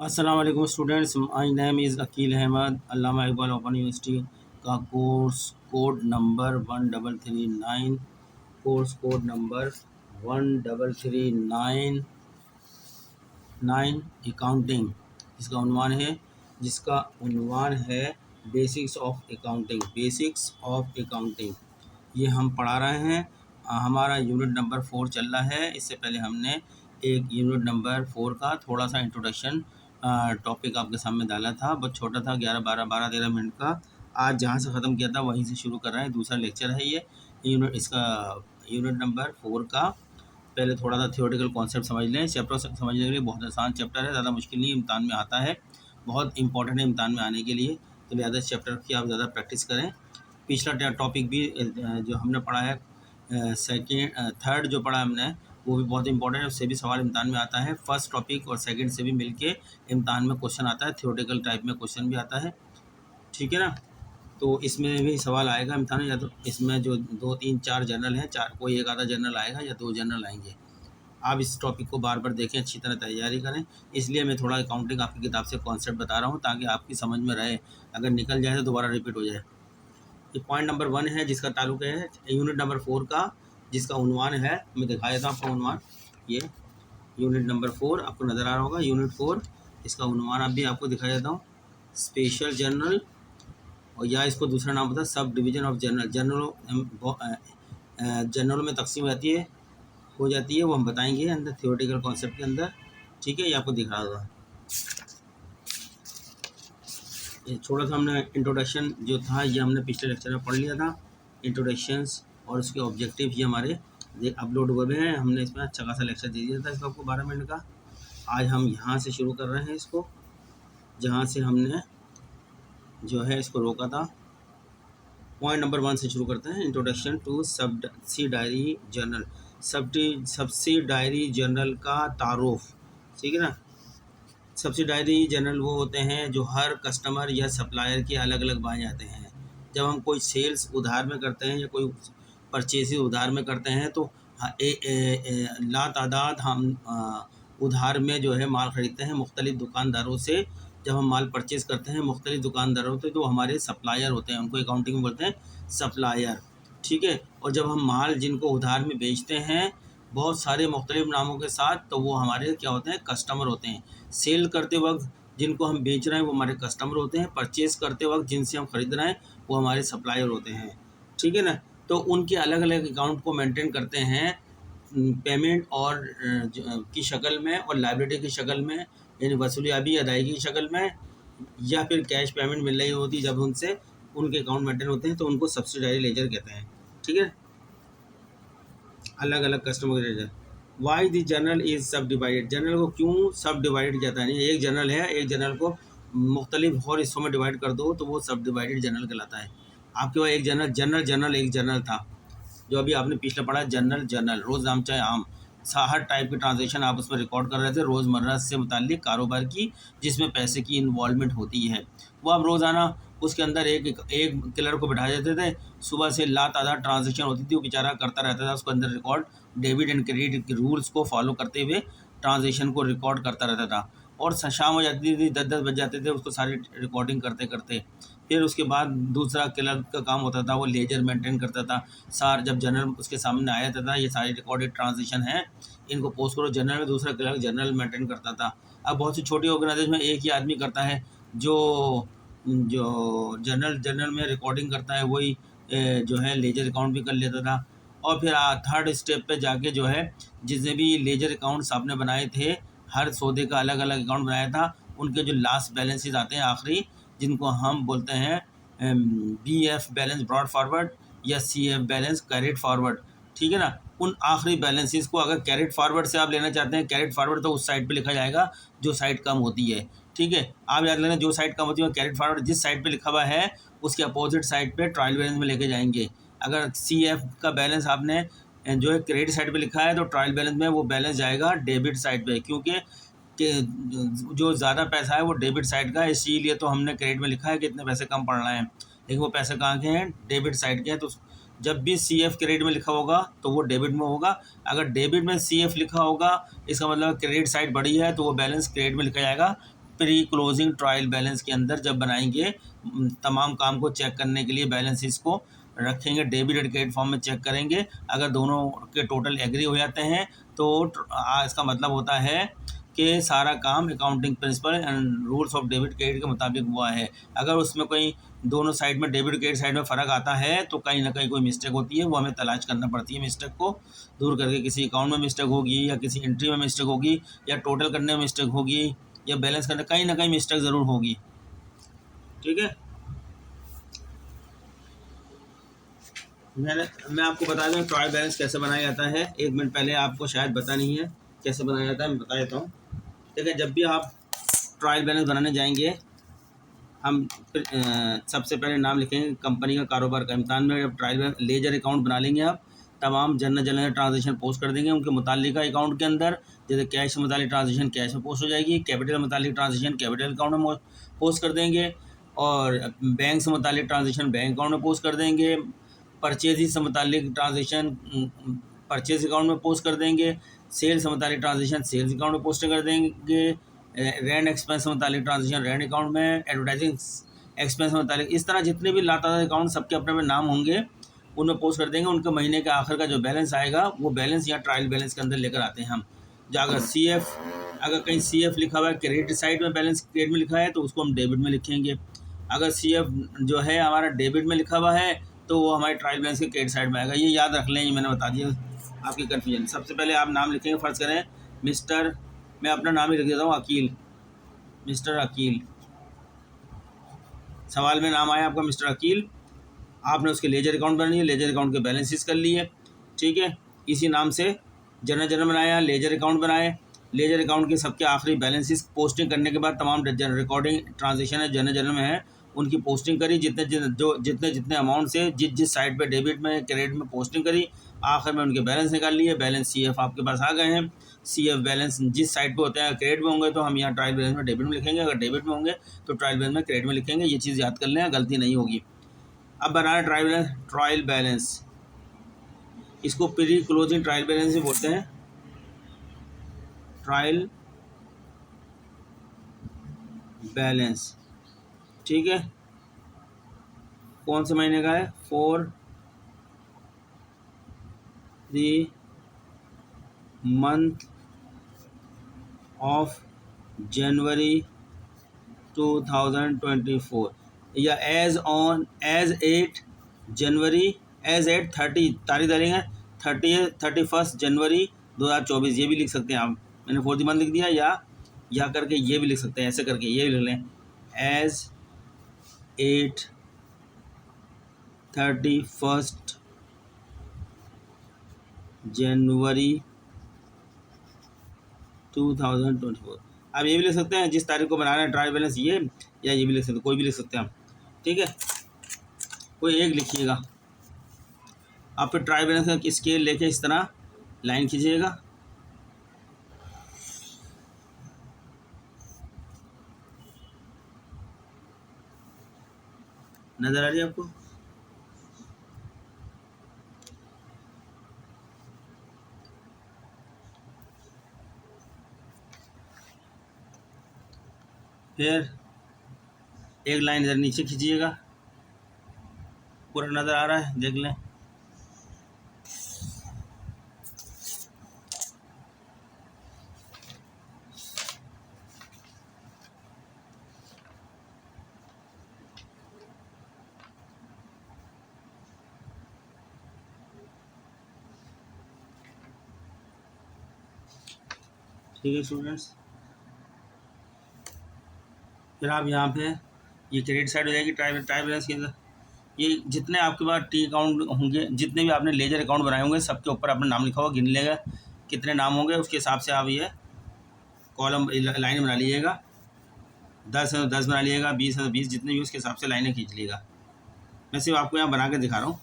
अस्सलाम वालेकुम students, my name is Akeel Ahmed. Allama Iqbal open university का code number 1339, code number 1339 accounting जिसका उन्वान है बेसिक्स ऑफ अकाउंटिंग। ये हम पढ़ा रहे हैं। हमारा यूनिट नंबर 4 चल रहा है। इससे पहले हमने एक यूनिट नंबर 4 का थोड़ा सा इंट्रोडक्शन टॉपिक आपके सामने डाला था, बहुत छोटा था, 11-12-13 मिनट का। आज जहाँ से ख़त्म किया था वहीं से शुरू कर रहे हैं, दूसरा लेक्चर है ये यूनिट नंबर 4 का। पहले थोड़ा सा थियोरेटिकल कॉन्सेप्ट समझ लें। चैप्टर समझने के लिए बहुत आसान चैप्टर है, ज़्यादा मुश्किल नहीं, इम्तान में आता है, बहुत इंपॉर्टेंट है इम्तान में आने के लिए। तो लिहाजा इस चैप्टर की आप ज़्यादा प्रैक्टिस करें। पिछला टॉपिक भी जो हमने पढ़ा है, थर्ड जो पढ़ा हमने, वो भी बहुत इंपॉर्टेंट है, उससे भी सवाल इम्तान में आता है। फर्स्ट टॉपिक और सेकंड से भी मिलके इम्तान में क्वेश्चन आता है, थियोरेटिकल टाइप में क्वेश्चन भी आता है, ठीक है ना। तो इसमें भी सवाल आएगा इम्तान में, या तो इसमें जो 2-3-4 जनरल हैं, कोई एक आधा जनरल आएगा या 2 जनरल आएंगे। आप इस टॉपिक को बार बार देखें, अच्छी तरह तैयारी करें। इसलिए मैं थोड़ा अकाउंटिंग आपकी किताब से कॉन्सेप्ट बता रहा हूँ ताकि आपकी समझ में रहे, अगर निकल जाए तो दोबारा रिपीट हो जाए। ये पॉइंट नंबर 1 है जिसका ताल्लुक है यूनिट नंबर 4 का, जिसका उन्वान है, मैं दिखा देता हूँ आपका उन्वान। ये यूनिट नंबर 4 आपको नज़र आ रहा होगा, यूनिट 4। इसका उन्वान अब भी आपको दिखा देता हूँ, स्पेशल जर्नल, और या इसको दूसरा नाम होता है सब डिवीज़न ऑफ जनरलों में तकसीम हो जाती है, वो हम बताएंगे अंदर थियोरेटिकल कॉन्सेप्ट के अंदर, ठीक है। ये आपको दिखा होगा। ये थोड़ा सा हमने इंट्रोडक्शन जो था ये हमने पिछले लेक्चर में पढ़ लिया था, इंट्रोडक्शंस और उसके ऑब्जेक्टिव ये हमारे अपलोड हुए हैं। हमने इसमें अच्छा खासा लेक्चर दे दिया था इसको आपको 12 मिनट का। आज हम यहाँ से शुरू कर रहे हैं इसको, जहाँ से हमने जो है इसको रोका था। पॉइंट नंबर 1 से शुरू करते हैं, introduction to subsidiary journal. Subsidiary journal का तारुफ, ठीक है ना। सब्सिडायरी जनरल वो होते हैं जो हर कस्टमर या सप्लायर के अलग अलग बनाए जाते हैं। जब हम कोई सेल्स उधार में करते हैं या कोई परचेज उधार में करते हैं तो लातादाद हम उधार में जो है माल ख़रीदते हैं मुख्तलिफ़ दुकानदारों से। जब हम माल परचेज़ करते हैं मुख्तलिफ़ दुकानदारों से, तो हमारे सप्लायर होते हैं, उनको अकाउंटिंग में बोलते हैं सप्लायर, ठीक है। और जब हम माल जिनको उधार में बेचते हैं बहुत सारे मुख्तलिफ़ नामों के साथ, तो वो हमारे क्या होते हैं, कस्टमर होते हैं। सेल करते वक्त जिनको हम बेच रहे हैं वो हमारे कस्टमर होते हैं, परचेज़ करते वक्त जिनसे हम ख़रीद रहे हैं वो हमारे सप्लायर होते हैं, ठीक है ना। तो उनके अलग अलग अकाउंट को मेंटेन करते हैं पेमेंट और की शक्ल में और लायबिलिटी की शक्ल में, यानी वसूलियाबी अदायगी की शक्ल में, या फिर कैश पेमेंट मिल रही होती जब उनसे उनके अकाउंट मेंटेन होते हैं, तो उनको सब्सिडायरी लेजर कहते हैं, ठीक है। अलग अलग कस्टमर के ledger. Why the journal is subdivided, जर्नल को क्यों सब डिवाइडेड जाता है। एक जर्नल है, एक जर्नल को मुख्तलिफ और हिस्सों में डिवाइड कर दो तो वो सब डिवाइडेड जर्नल कहलाता है। आपके पास एक जर्नल एक जर्नल था, जो अभी आपने पिछले पढ़ा, जर्नल रोज़ नाम चाहे आम, हर टाइप की ट्रांजेक्शन आप उसमें रिकॉर्ड कर रहे थे रोज़मर्रा से मुताल्लिक कारोबार की, जिसमें पैसे की इन्वॉल्वमेंट होती है। वो आप रोज़ाना उसके अंदर एक क्लर्क को बिठा देते थे, सुबह से लातादाद ट्रांजेक्शन होती थी, वो बेचारा करता रहता था, उसके अंदर रिकॉर्ड डेबिट एंड क्रेडिट के रूल्स को फॉलो करते हुए ट्रांजेक्शन को रिकॉर्ड करता रहता था। और शाम हो जाती थी, 10-10 बज जाते थे उसको सारी रिकॉर्डिंग करते करते। फिर उसके बाद दूसरा क्लर्क का काम होता था, वो लेजर मेंटेन करता था। जब जनरल उसके सामने आया था ये सारी रिकॉर्डेड ट्रांजेक्शन है, इनको पोस्ट करो जनरल में, दूसरा क्लर्क जनरल मेंटेन करता था। अब बहुत सी छोटी ऑर्गेनाइजेशन में एक ही आदमी करता है, जो जो जनरल में रिकॉर्डिंग करता है वही जो है लेजर अकाउंट भी कर लेता था। और फिर थर्ड स्टेप पे जाके जो है जितने भी लेजर अकाउंट्स आपने बनाए थे, हर सौदे का अलग अलग अकाउंट बनाया था, उनके जो लास्ट बैलेंसेस आते हैं आखिरी, जिनको हम बोलते हैं BF बैलेंस ब्रॉड फॉरवर्ड या CF बैलेंस कैरिड फॉरवर्ड, ठीक है ना। उन आखिरी बैलेंसेस को अगर कैरिड फॉरवर्ड से आप लेना चाहते हैं, कैरिड फॉरवर्ड तो उस साइड पे लिखा जाएगा जो साइड कम होती है, ठीक है। आप याद लेना, जो साइड कम होती है कैरिड फॉरवर्ड, जिस साइड पे लिखा हुआ है उसके अपोजिट साइड पे ट्रायल बैलेंस में लेके जाएंगे। अगर CF का बैलेंस आपने जो है क्रेडिट साइड पे लिखा है तो ट्रायल बैलेंस में वो बैलेंस जाएगा डेबिट साइड पे, क्योंकि जो ज़्यादा पैसा है वो डेबिट साइड का है, इसीलिए तो हमने क्रेडिट में लिखा है कि इतने पैसे कम पड़ रहे हैं, लेकिन वो पैसे कहाँ के हैं, डेबिट साइड के हैं। तो जब भी CF क्रेडिट में लिखा होगा तो वो डेबिट में होगा। अगर डेबिट में CF लिखा होगा इसका मतलब क्रेडिट साइड बड़ी है तो वो बैलेंस क्रेडिट में लिखा जाएगा, प्री क्लोजिंग ट्रायल बैलेंस के अंदर जब बनाएंगे तमाम काम को चेक करने के लिए बैलेंस शीट को रखेंगे, डेबिट और क्रेडिट फॉर्म में चेक करेंगे। अगर दोनों के टोटल एग्री हो जाते हैं तो इसका मतलब होता है कि सारा काम accounting principle and rules of debit credit के मुताबिक हुआ है। अगर उसमें कोई दोनों साइड में डेबिट क्रेडिट साइड में फ़र्क आता है तो कहीं ना कहीं कोई मिस्टेक होती है, वो हमें तलाश करना पड़ती है। मिस्टेक को दूर करके किसी अकाउंट में मिस्टेक होगी या किसी एंट्री में मिस्टेक होगी या टोटल करने में मिस्टेक होगी या बैलेंस करने, कहीं ना कहीं मिस्टेक ज़रूर होगी। ठीक है, मैं आपको बता दूं ट्रायल बैलेंस कैसे बनाया जाता है। 1 मिनट पहले आपको शायद पता नहीं है कैसे बनाया जाता है, मैं बता देता हूँ। ठीक है, जब भी आप ट्रायल बैलेंस बनाने जाएंगे हम सबसे पहले नाम लिखेंगे कंपनी का, कारोबार का। इम्तान में जब ट्रायल बैलेंस लेजर अकाउंट बना लेंगे आप, तमाम जनरल ट्रांजेक्शन पोस्ट कर देंगे उनके मुतालिका अकाउंट के अंदर। जैसे कैश से मुतालिक ट्रांजेक्शन कैश में पोस्ट हो जाएगी, कैपिटल मुतालिक ट्रांजेक्शन कैपिटल अकाउंट में पोस्ट कर देंगे, और बैंक से मुतालिक ट्रांजेक्शन बैंक अकाउंट में पोस्ट कर देंगे, परचेज से मुतालिक ट्रांजेक्शन परचेज अकाउंट में पोस्ट कर देंगे, सेल्स से मुतालिक ट्रांजेक्शन सेल्स अकाउंट में पोस्ट कर देंगे, रेंट एक्सपेंस से मुतालिक ट्रांजेक्शन रेंट अकाउंट में, एडवर्टाइजिंग एक्सपेंस में मुतालिक, इस तरह जितने भी लातादार अकाउंट सबके अपने अपने नाम होंगे उनमें पोस्ट कर देंगे। उनके महीने के आखिर का जो बैलेंस आएगा वो बैलेंस या ट्रायल बैलेंस के अंदर लेकर आते हैं हम। जो अगर अगर कहीं CF लिखा हुआ है क्रेडिट साइड में, बैलेंस क्रेडिट में लिखा है तो उसको हम डेबिट में लिखेंगे। अगर CF जो है हमारा डेबिट में लिखा हुआ है तो वो हमारे ट्रायल बैलेंस के क्रेडिट साइड में आएगा। ये याद रख लें, ये मैंने बता दिया आपकी कन्फ्यूजन। सबसे पहले आप नाम लिखेंगे, फ़र्ज़ करें मिस्टर, मैं अपना नाम ही लिख देता हूँ अकील, मिस्टर अकील। सवाल में नाम आया आपका मिस्टर अकील, आपने उसके लेजर अकाउंट बना लिए, लेजर अकाउंट के बैलेंसेस कर लिए। ठीक है, इसी नाम से जनरल बनाया, लेजर अकाउंट बनाए, लेजर अकाउंट के सबके आखिरी बैलेंसेस पोस्टिंग करने के बाद तमाम रिकॉर्डिंग ट्रांजेक्शन है जनरल में है उनकी पोस्टिंग करी, जितने अमाउंट से जिस साइड पे डेबिट में क्रेडिट में पोस्टिंग करी, आखिर में उनके बैलेंस निकाल लिए। बैलेंस CF आपके पास आ गए हैं। CF बैलेंस जिस साइड पे होते हैं, क्रेडिट में होंगे तो हम यहाँ ट्रायल बैलेंस में डेबिट में लिखेंगे, अगर डेबिट में होंगे तो ट्रायल बैलेंस में क्रेडिट में लिखेंगे। ये चीज़ याद कर लें, गलती नहीं होगी। अब बनाना ट्रायल बैलेंस, इसको प्री क्लोजिंग ट्रायल बैलेंस भी बोलते हैं। ट्रायल बैलेंस, ठीक है, कौन से महीने का है? For the month of January 2024 या एज 8 जनवरी, एज एट 30 तारीख डालेंगे 31 जनवरी 2024, ये भी लिख सकते हैं आप। मैंने 4 मंथ लिख दिया, या करके ये भी लिख सकते हैं, ऐसे करके ये भी लिख लें, एज 8 31 जनवरी 2024। आप ये भी लिख सकते हैं जिस तारीख को बनाना है ट्रायल बैलेंस, ये या ये भी लिख सकते हैं, कोई भी लिख सकते हैं आप। ठीक है, कोई एक लिखिएगा। आप फिर ट्रायल बैलेंस का स्केल लेके इस तरह लाइन खींचिएगा, नजर आ रही है आपको? फिर एक लाइन इधर नीचे खींचिएगा, पूरा नज़र आ रहा है, देख लें। ठीक है स्टूडेंट्स, फिर आप यहाँ पे ये क्रेडिट साइड हो जाएगी ट्रायल बैलेंस के अंदर। ये जितने आपके पास टी अकाउंट होंगे, जितने भी आपने लेजर अकाउंट बनाए होंगे, सबके ऊपर अपना नाम लिखा होगा, गिन लेगा कितने नाम होंगे, उसके हिसाब से आप ये कॉलम लाइन बना लीजिएगा। 10 है तो 10 बना लीजिएगा, 20 है तो 20, जितने भी उसके हिसाब से लाइनें खींच लीजिएगा। मैं सिर्फ आपको यहाँ बना के दिखा रहा हूँ।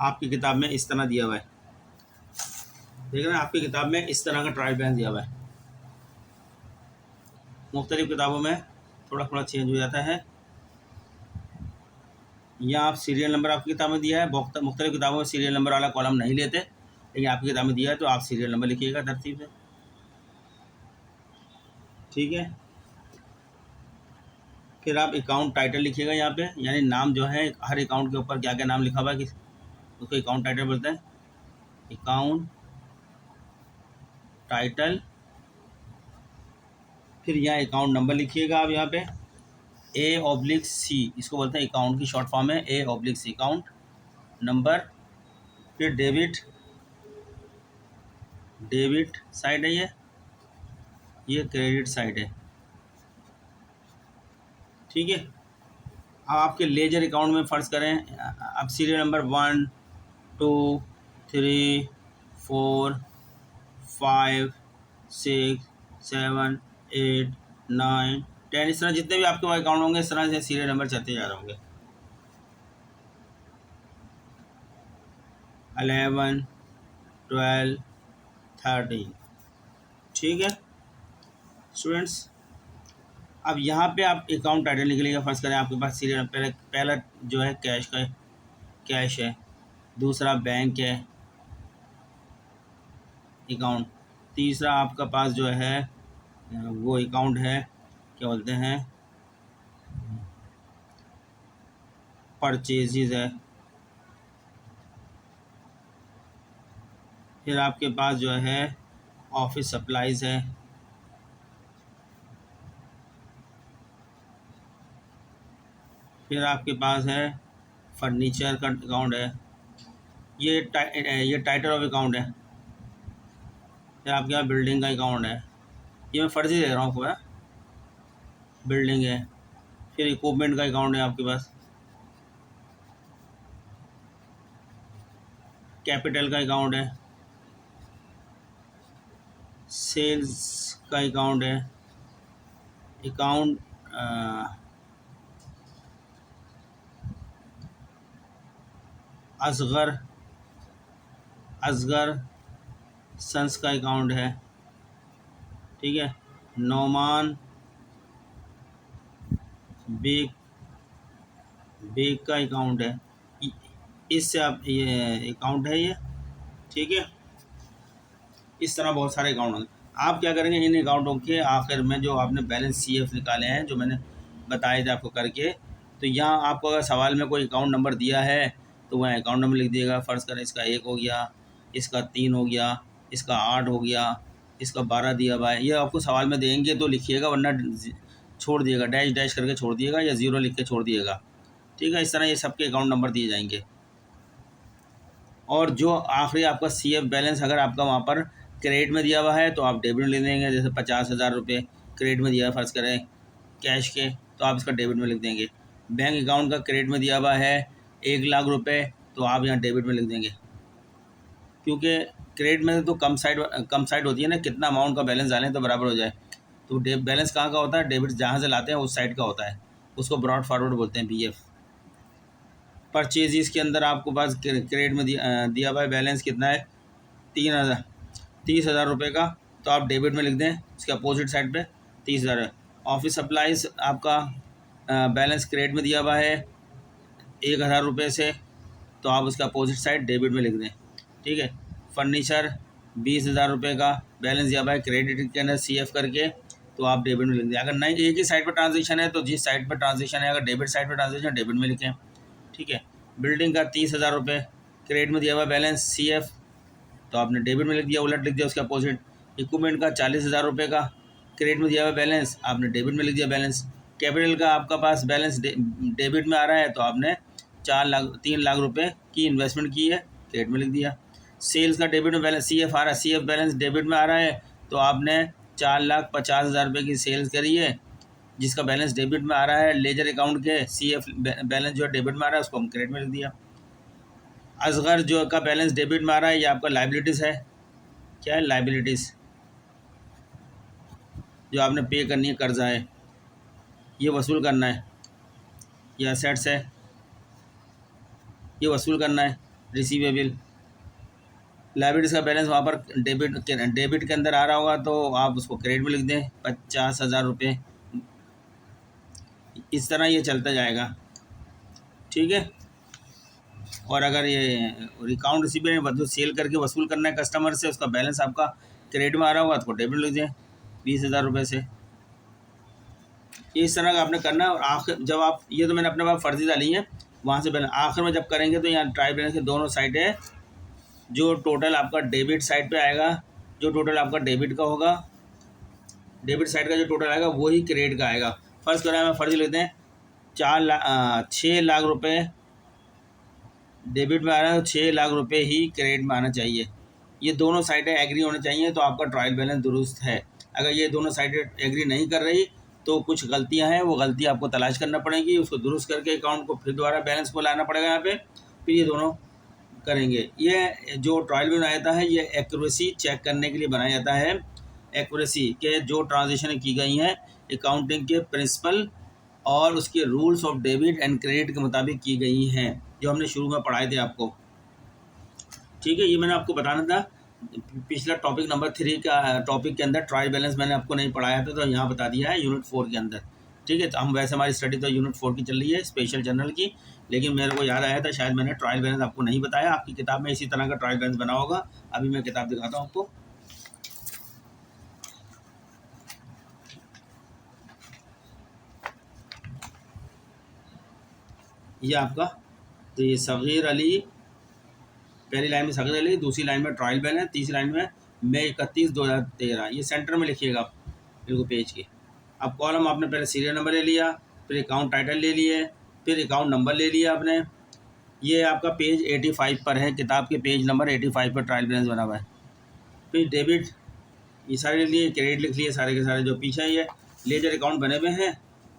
आपकी किताब में इस तरह दिया हुआ है, देख रहे हैं, आपकी किताब में इस तरह का ट्रायल बैलेंस दिया हुआ है। मुख्तलिफ़ किताबों में थोड़ा थोड़ा चेंज हो जाता है। यहाँ आप सीरियल नंबर आपकी किताब में दिया है, मुख्तलिफ़ किताबों में सीरियल नंबर वाला कॉलम नहीं लेते, लेकिन आपकी किताब में दिया है तो आप सीरियल नंबर लिखिएगा तरतीब से, ठीक है। फिर आप अकाउंट टाइटल लिखिएगा यहाँ पे, यानी नाम जो है हर अकाउंट के ऊपर क्या क्या नाम लिखा हुआ है किस उसको अकाउंट टाइटल बोलते हैं। अकाउंट टाइटल, फिर यहाँ अकाउंट नंबर लिखिएगा आप यहाँ पे A/C, इसको बोलते हैं अकाउंट की शॉर्ट फॉर्म है A/C अकाउंट नंबर। फिर डेबिट साइड है, ये क्रेडिट साइड है, ठीक है। अब आपके लेजर अकाउंट में फ़र्ज़ करें अब सीरियल नंबर 1 2 3 4 5 6 7 8 9 10, इस तरह जितने भी आपके पास अकाउंट होंगे इस तरह से सीरियल नंबर चलते जा रहे होंगे। 11 12 13, ठीक है स्टूडेंट्स। अब यहाँ पे आप अकाउंट टाइटल लिख लीजिएगा। फर्स्ट करें आपके पास सीरियल पहला जो है कैश है, दूसरा बैंक है अकाउंट, तीसरा आपका पास जो है वो अकाउंट है क्या बोलते हैं परचेजेज है, फिर आपके पास जो है ऑफिस सप्लाइज है, फिर आपके पास है फर्नीचर का अकाउंट है, ये टाइटल ऑफ अकाउंट है, फिर आपके यहाँ बिल्डिंग का अकाउंट है, ये मैं फर्जी दे रहा हूँ आपको, बिल्डिंग है, फिर इक्विपमेंट का अकाउंट है आपके पास, कैपिटल का अकाउंट है, सेल्स का अकाउंट है, अकाउंट असगर सन्स का अकाउंट है, ठीक है। नोमान बेग का अकाउंट है, इससे आप ये अकाउंट है ये, ठीक है। इस तरह बहुत सारे अकाउंट होंगे। आप क्या करेंगे इन अकाउंटों के आखिर में जो आपने बैलेंस CF निकाले हैं जो मैंने बताए थे आपको करके, तो यहाँ आपको अगर सवाल में कोई अकाउंट नंबर दिया है तो वह अकाउंट नंबर लिख दिएगा। फ़र्ज़ करें इसका 1 हो गया, इसका 3 हो गया, इसका 8 हो गया, इसका 12 दिया हुआ है। ये आपको सवाल में देंगे तो लिखिएगा, वरना छोड़ दिएगा, डैश डैश करके छोड़ दिएगा या ज़ीरो लिख के छोड़ दिएगा, ठीक है। इस तरह ये सबके अकाउंट नंबर दिए जाएंगे। और जो आखिरी आपका CF बैलेंस अगर आपका वहाँ पर क्रेडिट में दिया हुआ है तो आप डेबिट में लिख देंगे। जैसे 50,000 रुपये क्रेडिट में दिया है फ़र्ज़ करें कैश के, तो आप इसका डेबिट में लिख देंगे। बैंक अकाउंट का क्रेडिट में दिया हुआ है 1,00,000 रुपये, तो आप यहाँ डेबिट में लिख देंगे, क्योंकि क्रेडिट में तो कम साइड होती है ना, कितना अमाउंट का बैलेंस डालें तो बराबर हो जाए। तो बैलेंस कहाँ का होता है, डेबिट जहाँ से लाते हैं उस साइड का होता है, उसको ब्रॉड फॉरवर्ड बोलते हैं BF। परचेज़ के अंदर आपको पास क्रेडिट में दिया हुआ है बैलेंस कितना है 30,000 रुपये का, तो आप डेबिट में लिख दें, इसके अपोजिट साइड पे 30,000 है। ऑफिस सप्लाइज आपका बैलेंस क्रेडिट में दिया हुआ है 1,000 रुपये से, तो आप उसका अपोजिट साइड डेबिट में लिख दें, ठीक है। फर्नीचर 20,000 रुपये का बैलेंस दिया हुआ है क्रेडिट के अंदर CF करके, तो आप डेबिट में लिख दें। अगर नहीं एक ही साइड पर ट्रांजेक्शन है तो जिस साइड पर ट्रांजेक्शन है, अगर debit side per transaction debit में लिखें, ठीक है। बिल्डिंग का 30,000 रुपये क्रेडिट में दिया हुआ बैलेंस CF, तो आपने डेबिट में लिख दिया, उलट लिख दिया उसके अपोजिट। इक्विपमेंट का 40,000 रुपये का क्रेडिट में दिया हुआ बैलेंस, आपने डेबिट में लिख दिया बैलेंस। कैपिटल का आपका पास बैलेंस डेबिट में आ रहा है, तो आपने 3 लाख रुपये की इन्वेस्टमेंट की है, क्रेडिट में लिख दिया। सेल्स का डेबिट में बैलेंस CF आ रहा है, CF बैलेंस डेबिट में आ रहा है, तो आपने 4,50,000 रुपये की सेल्स करी है, जिसका बैलेंस डेबिट में आ रहा है। लेजर अकाउंट के CF बैलेंस जो डेबिट में आ रहा है उसको हम क्रेडिट में लिख दिया। असगर जो का बैलेंस डेबिट में आ रहा है, ये आपका लाइबिलिटीज़ है। क्या है लाइबिलिटीज़, जो आपने पे करनी है, कर्जा है, ये वसूल करना है। ये असेट्स है, ये वसूल करना है, रिसीवेबल। लाइबिलिटीज़ का बैलेंस वहाँ पर डेबिट के अंदर आ रहा होगा तो आप उसको क्रेडिट में लिख दें 50,000 रुपये। इस तरह ये चलता जाएगा, ठीक है। और अगर ये अकाउंट रिसीवेबल जो सेल करके वसूल करना है कस्टमर से, उसका बैलेंस आपका क्रेडिट में आ रहा होगा तो डेबिट लिख दें 20,000 रुपये से। इस तरह का आपने करना है। और आखिर जब आप ये तो मैंने अपने पास फर्जी डाली है, वहाँ से बैलेंस आखिर में जब करेंगे तो यहाँ ट्रायल बैलेंस के दोनों साइड है, जो टोटल आपका डेबिट साइड पे आएगा, जो टोटल आपका डेबिट का होगा, डेबिट साइड का जो टोटल आएगा वही क्रेडिट का आएगा। फर्स्ट करें हमें फर्जी लेते हैं 6 लाख रुपये डेबिट में आ रहा है तो 6 लाख रुपये ही क्रेडिट में आना चाहिए। ये दोनों साइडें एग्री होनी चाहिए तो आपका ट्रायल बैलेंस दुरुस्त है। अगर ये दोनों साइडें एग्री नहीं कर रही तो कुछ गलतियां हैं, वो गलती आपको तलाश करना पड़ेगी, उसको दुरुस्त करके अकाउंट को फिर दोबारा बैलेंस को लाना पड़ेगा यहाँ पे, फिर ये दोनों करेंगे। ये जो ट्रायल बैलेंस आता है ये एक्यूरेसी चेक करने के लिए बनाया जाता है। एक्यूरेसी के जो ट्रांजेक्शन की गई हैं अकाउंटिंग के प्रिंसिपल और उसके rules of debit and credit के मुताबिक की गई हैं, जो हमने शुरू में पढ़ाए थे आपको, ठीक है। ये मैंने आपको बताना था पिछला टॉपिक नंबर 3 का टॉपिक के अंदर ट्रायल बैलेंस मैंने आपको नहीं पढ़ाया था, तो यहाँ बता दिया है यूनिट 4 के अंदर, ठीक है। तो हम वैसे हमारी स्टडी तो यूनिट 4 की चल रही है स्पेशल जनरल की, लेकिन मेरे को याद आया था शायद मैंने ट्रायल बैलेंस आपको नहीं बताया। आपकी किताब में इसी तरह का ट्रायल बैलेंस बना होगा। अभी मैं किताब दिखाता हूँ आपको। ये आपका, तो ये सगीर अली, पहली लाइन में सगीर अली, दूसरी लाइन में ट्रायल बैलेंस, तीसरी लाइन में मई 31, 2013। ये सेंटर में लिखिएगा बिल्कुल पेज के। अब कॉलम आपने पहले सीरियल नंबर ले लिया, फिर अकाउंट टाइटल ले लिए, फिर अकाउंट नंबर ले लिया आपने। ये आपका पेज 85 पर है, किताब के पेज नंबर 85 पर ट्रायल बैलेंस बना हुआ है। फिर डेबिट ये सारे लिख लिए, क्रेडिट लिख लिए, सारे के सारे जो पीछे ही है। लेजर अकाउंट बने हुए हैं,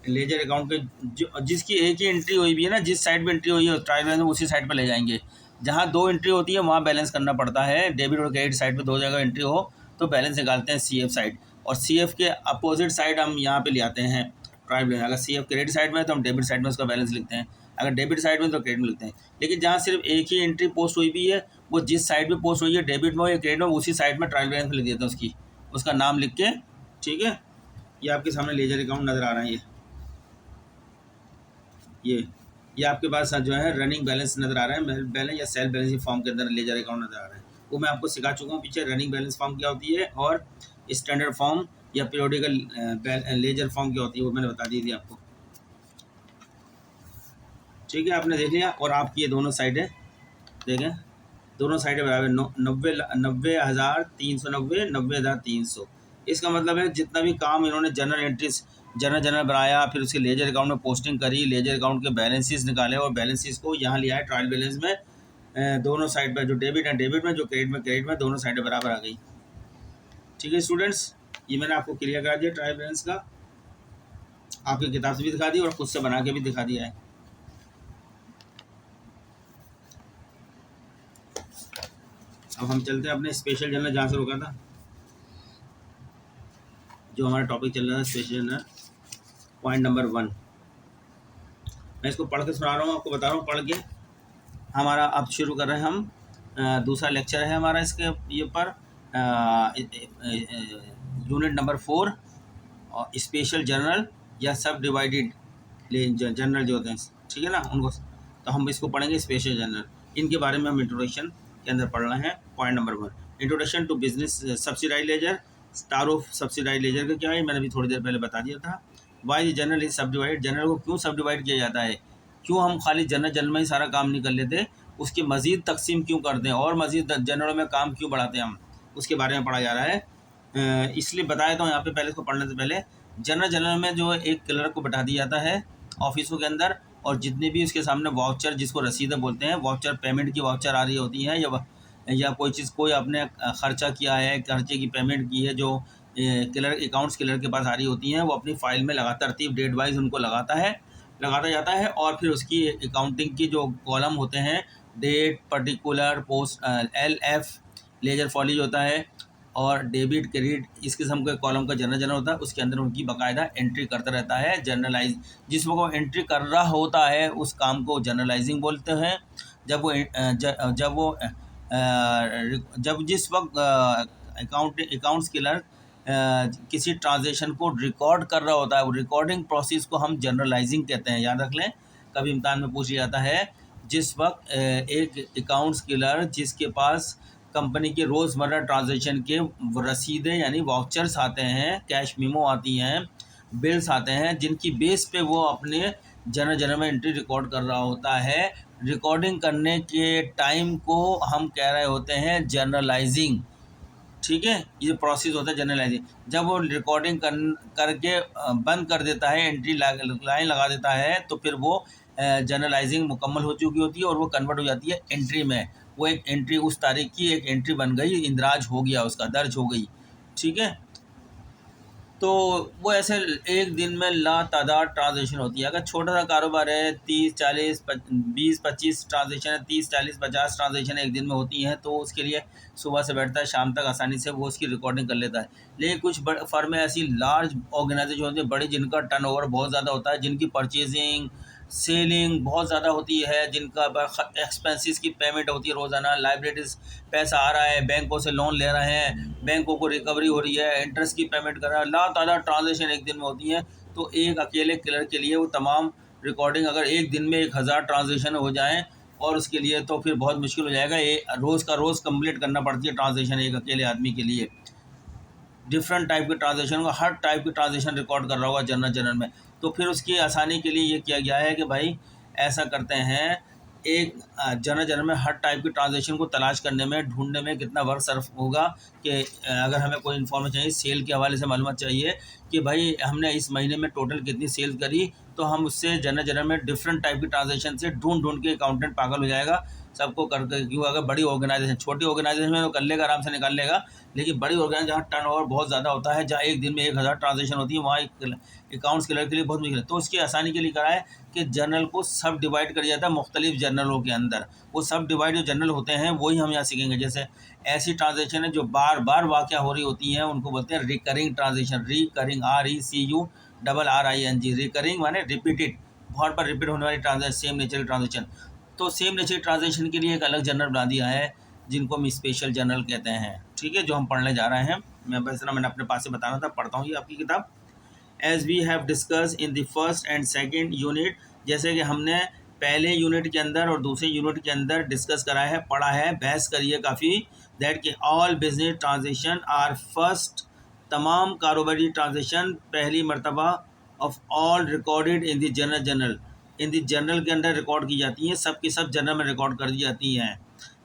लेजर अकाउंट के जो जिसकी एक ही एंट्री हुई भी है ना, जिस साइड पे एंट्री हुई है ट्रायल बैलेंस उसी साइड पे ले जाएंगे। जहाँ 2 एंट्री होती है वहाँ बैलेंस करना पड़ता है। डेबिट और क्रेडिट साइड पे 2 जगह एंट्री हो तो बैलेंस निकालते हैं CF साइड, और CF के अपोजिट साइड हम यहाँ पे ले आते हैं ट्रायल बैलेंस। अगर CF क्रेडिट साइड में है तो हम डेबिट साइड में उसका बैलेंस लिखते हैं, अगर डेबिट साइड में तो क्रेडिट में लिखते हैं। लेकिन जहाँ सिर्फ एक ही एंट्री पोस्ट हुई भी है, वो जिस साइड में पोस्ट हुई है डेबिट में या क्रेडिट में, उसी साइड में ट्रायल बैलेंस में लिख देते हैं उसका नाम लिख के, ठीक है। ये आपके सामने लेजर अकाउंट नज़र आ रहा है। ये आपके पास जो है रनिंग बैलेंस नज़र आ रहा है, बैलेंस या सेल बैलेंस फॉर्म के अंदर लेजर अकाउंट नज़र आ रहा है। वो मैं आपको सिखा चुका हूँ पीछे, रनिंग बैलेंस फॉर्म क्या होती है और स्टैंडर्ड फॉर्म या पीरियोडिकल लेजर फॉर्म क्या होती है, वो मैंने बता दी थी आपको, ठीक है। आपने देख लिया। और आपकी ये दोनों साइडें देखें, दोनों साइडें बराबर 90,390, 90,300। इसका मतलब है जितना भी काम इन्होंने जनरल एंट्रीज जनरल बनाया, फिर उसके लेजर अकाउंट में पोस्टिंग करी, लेजर अकाउंट के बैलेंसेस निकाले और बैलेंसेस को यहाँ लिया है ट्रायल बैलेंस में। दोनों साइड पर जो डेबिट है डेबिट में, जो क्रेडिट में दोनों साइडें बराबर आ गई, ठीक है स्टूडेंट्स। ये मैंने आपको क्लियर करा दिया ट्रायल बैलेंस का, आपकी किताब से भी दिखा दी और खुद से बना के भी दिखा दिया है। अब हम चलते हैं अपने स्पेशल जनरल जहाँ से रुका था, जो हमारा टॉपिक चल रहा था स्पेशल जनरल पॉइंट नंबर 1। मैं इसको पढ़ के सुना रहा हूँ, आपको बता रहा हूँ पढ़ के। हमारा अब शुरू कर रहे हैं हम, दूसरा लेक्चर है हमारा इसके ये पर, यूनिट नंबर 4 और स्पेशल जनरल या सब डिवाइडेड जनरल जो होते हैं, ठीक है ना, उनको। तो हम इसको पढ़ेंगे स्पेशल जनरल, इनके बारे में हम इंट्रोडक्शन के अंदर पढ़ रहे हैं। Point number 1, introduction to business subsidise ledger. Star of subsidise ledger का क्या है, मैंने भी थोड़ी देर पहले बता दिया था। वाई जनरल इज सब डिवाइड, जनरल को क्यों सब डिवाइड किया जाता है, क्यों हम खाली जनरल में ही सारा काम नहीं कर लेते, उसकी मज़ीद तकसीम क्यों करते हैं और मज़ीद जनरल में काम क्यों बढ़ाते हैं हम, उसके बारे में पढ़ा जा रहा है। इसलिए बताया था यहाँ पे पहले, इसको पढ़ने से पहले जनरल में जो एक क्लर्क को बैठा दिया जाता है ऑफिसों के अंदर, और जितने भी उसके सामने वाउचर, जिसको रसीदें बोलते हैं, वाउचर पेमेंट की वाउचर आ रही होती हैं, या कोई चीज़ कोई आपने खर्चा किया है, खर्चे की पेमेंट की है, जो क्लर्क अकाउंट्स क्लर्क के पास आ रही होती हैं, वो अपनी फ़ाइल में लगातार तरतीब डेट वाइज उनको लगाता जाता है। और फिर उसकी अकाउंटिंग की जो कॉलम होते हैं, date, particular, post, LF ledger folio होता है, और डेबिट क्रेडिट इस किस्म के कॉलम का जनरल होता है, उसके अंदर उनकी बाकायदा एंट्री करता रहता है। जनरलाइज जिस वक्त वो एंट्री कर रहा होता है उस काम को जनरलाइजिंग बोलते हैं। जब वो जब जिस वक्त अकाउंट्स क्लर्क किसी ट्रांजेक्शन को रिकॉर्ड कर रहा होता है, वो रिकॉर्डिंग प्रोसेस को हम जनरलाइजिंग कहते हैं, याद रख लें, कभी इम्तहान में पूछ लिया जाता है। जिस वक्त एक अकाउंट्स क्लर्क जिसके पास कंपनी के रोज़मर्रा ट्रांजेक्शन के रसीदें यानी वाउचर्स आते हैं, कैश मेमो आती हैं, बिल्स आते हैं, जिनकी बेस पे वो अपने जर्नल में एंट्री रिकॉर्ड कर रहा होता है। रिकॉर्डिंग करने के टाइम को हम कह रहे होते हैं जर्नलाइजिंग। ठीक है, ये प्रोसेस होता है जर्नलाइजिंग। जब वो रिकॉर्डिंग करके बंद कर देता है, एंट्री लाइन लगा देता है, तो फिर वो जर्नलाइजिंग मुकम्मल हो चुकी होती है और वो कन्वर्ट हो जाती है एंट्री में। वो एक एंट्री उस तारीख की एक एंट्री बन गई, इंदराज हो गया, उसका दर्ज हो गई। ठीक है, तो वो ऐसे एक दिन में लातादाद ट्रांजेक्शन होती है। अगर छोटा सा कारोबार है, 30 40 20 25 ट्रांजेक्शन है, 30 40 50 ट्रांजेक्शन एक दिन में होती हैं, तो उसके लिए सुबह से बैठता है, शाम तक आसानी से वो उसकी रिकॉर्डिंग कर लेता है। लेकिन कुछ बड़े फर्म ऐसी लार्ज ऑर्गेनाइजेशन होती है, बड़ी, जिनका टर्नओवर बहुत ज़्यादा होता है, जिनकी परचेजिंग सेलिंग बहुत ज़्यादा होती है, जिनका एक्सपेंसेस की पेमेंट होती है रोज़ाना, लाइब्रेरीज पैसा आ रहा है, बैंकों से लोन ले रहे हैं, बैंकों को रिकवरी हो रही है, इंटरेस्ट की पेमेंट कर रहा है, लातादाद ट्रांजेक्शन एक दिन में होती हैं। तो एक अकेले क्लर्क के लिए वो तमाम रिकॉर्डिंग अगर एक दिन में 1000 ट्रांजेक्शन हो जाएँ और उसके लिए तो फिर बहुत मुश्किल हो जाएगा। ये रोज़ का रोज़ कंप्लीट करना पड़ती है ट्रांजेक्शन एक अकेले आदमी के लिए। डिफरेंट टाइप के ट्रांजेक्शन का, हर टाइप की ट्रांजेक्शन रिकॉर्ड कर रहा होगा जर्नल में। तो फिर उसकी आसानी के लिए ये किया गया है कि भाई ऐसा करते हैं, एक जर्नल में हर टाइप की ट्रांजेक्शन को तलाश करने में, ढूंढने में कितना वर्क सर्फ होगा कि अगर हमें कोई इन्फॉर्मेशन चाहिए, सेल के हवाले से मालूमात चाहिए कि भाई हमने इस महीने में टोटल कितनी सेल करी, तो हम उससे जर्नल में डिफरेंट टाइप की ट्रांजेक्शन से ढूंढ के अकाउंटेंट पागल हो जाएगा सबको करके। क्यों, अगर बड़ी ऑर्गेनाइजेशन, छोटी ऑर्गेनाइजेशन में तो कर लेगा, आराम से निकाल लेगा, लेकिन बड़ी ऑर्गेनाइजेशन जहाँ टर्नओवर बहुत ज़्यादा होता है, जहाँ एक दिन में 1000 ट्रांजेक्शन होती है, वहाँ अकाउंट्स क्लर्क के लिए बहुत मुश्किल है। तो उसकी आसानी के लिए करा है कि जर्नल को सब डिवाइड कर दिया जाता है मुख्तलिफ जर्नलों के अंदर। वो सब डिवाइड जो जर्नल होते हैं वही हम यहाँ सीखेंगे। जैसे ऐसी ट्रांजेक्शन है जो बार बार वाक़या हो रही होती हैं, उनको बोलते हैं recurring transaction. Recurring, RECURRING, recurring माने रिपीटेड, बहुत बार रिपीट होने वाली ट्रांजेक्शन, सेम नेचर की ट्रांजेक्शन। तो सेम नेचर ट्रांजेक्शन के लिए एक अलग जर्नल बना दिया है, जिनको हम स्पेशल जर्नल कहते हैं। ठीक है, जो हम पढ़ने जा रहे हैं, मैं बस मैंने अपने पास से बताना था, पढ़ता हूँ ये आपकी किताब। As we have discuss in the first and second unit, जैसे कि हमने पहले यूनिट के अंदर और दूसरे यूनिट के अंदर डिस्कस करा है, पढ़ा है, बहस करी है काफ़ी, दैट कि all business transaction are first, तमाम कारोबारी ट्रांजेक्शन पहली मरतबा of all recorded in the journal, in the journal के अंदर रिकॉर्ड की जाती हैं, सब की सब जर्नल में रिकॉर्ड कर दी जाती हैं।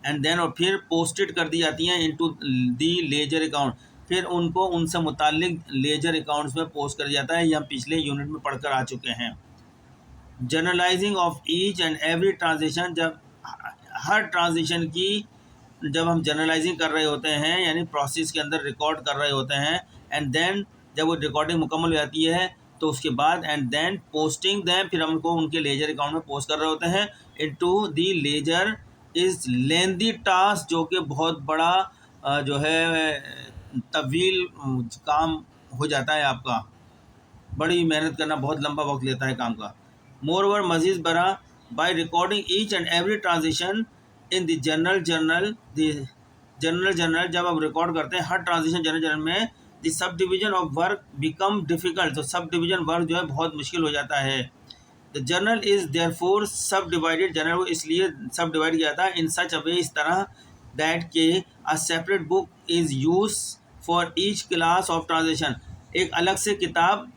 एंड देन, और फिर पोस्टेड कर दी जाती हैं इनटू दी लेजर अकाउंट, फिर उनको उनसे मुतालिक लेजर अकाउंट्स में पोस्ट कर जाता है। ये हम पिछले यूनिट में पढ़कर आ चुके हैं। Journalising of each and every transaction, जब हर ट्रांजेक्शन की जब हम जर्नलाइजिंग कर रहे होते हैं, यानी प्रोसेस के अंदर रिकॉर्ड कर रहे होते हैं, एंड देन जब वो रिकॉर्डिंग मुकम्मल हो जाती है तो उसके बाद एंड देन पोस्टिंग देम, फिर हमको उनके लेजर अकाउंट में पोस्ट कर रहे होते हैं। Into the laser is lengthy task, जो कि बहुत बड़ा जो है तवील काम हो जाता है आपका, बड़ी मेहनत करना, बहुत लंबा वक्त लेता है काम का। मोर ओवर, मजीद बरा, by recording each and every transaction in the journal, जब आप रिकॉर्ड करते हैं हर ट्रांजेक्शन जर्नल में, the sub division of work become difficult, तो सब डिवीजन वर्क जो है बहुत मुश्किल हो जाता है। द जर्नल इज़ देयरफॉर सब डिवाइडेड, जर्नल को इसलिए सब डिवाइड किया जाता है इन सच अ वे, इस तरह, दैट के a separate book is use for each class of transaction, एक अलग से किताब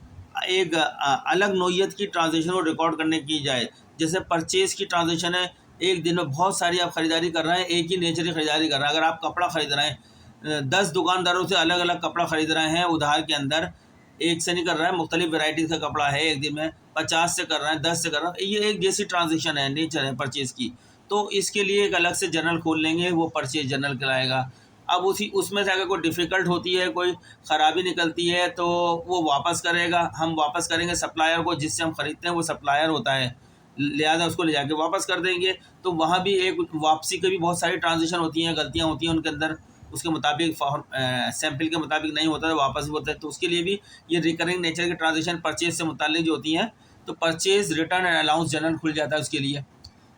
एक अलग नोयत की ट्रांजेक्शन को रिकॉर्ड करने की जाए। जैसे परचेज़ की ट्रांजेक्शन है, एक दिन में बहुत सारी आप ख़रीदारी कर रहे हैं, एक ही नेचर की ख़रीदारी कर रहे हैं। अगर आप कपड़ा ख़रीद रहे हैं, 10 दुकानदारों से अलग अलग कपड़ा ख़रीद रहे हैं उधार के अंदर, एक से नहीं कर रहा है, मुख्तलिफ वैराइटीज़ का कपड़ा है, एक दिन में 50 से कर रहे हैं, 10 से कर रहे हैं, ये एक जैसी ट्रांजेक्शन है, नेचर है परचेज़ की। तो इसके लिए एक अलग से जर्नल खोल लेंगे, वो परचेज जर्नल कहलाएगा। अब उसमें से अगर कोई डिफ़िकल्ट होती है, कोई ख़राबी निकलती है, तो वो वापस करेगा, हम वापस करेंगे सप्लायर को, जिससे हम ख़रीदते हैं वो सप्लायर होता है, लिहाजा उसको ले जाके वापस कर देंगे। तो वहाँ भी एक वापसी की भी बहुत सारी ट्रांजेक्शन होती हैं, गलतियाँ होती हैं उनके अंदर, उसके मुताबिक सैम्पल के मुताबिक नहीं होता है, वापस भी होता है। तो उसके लिए भी ये रिकरिंग नेचर की ट्रांजेक्शन परचेज से मुताल्लिक जो होती हैं, तो purchase return and allowance journal खुल जाता है उसके लिए।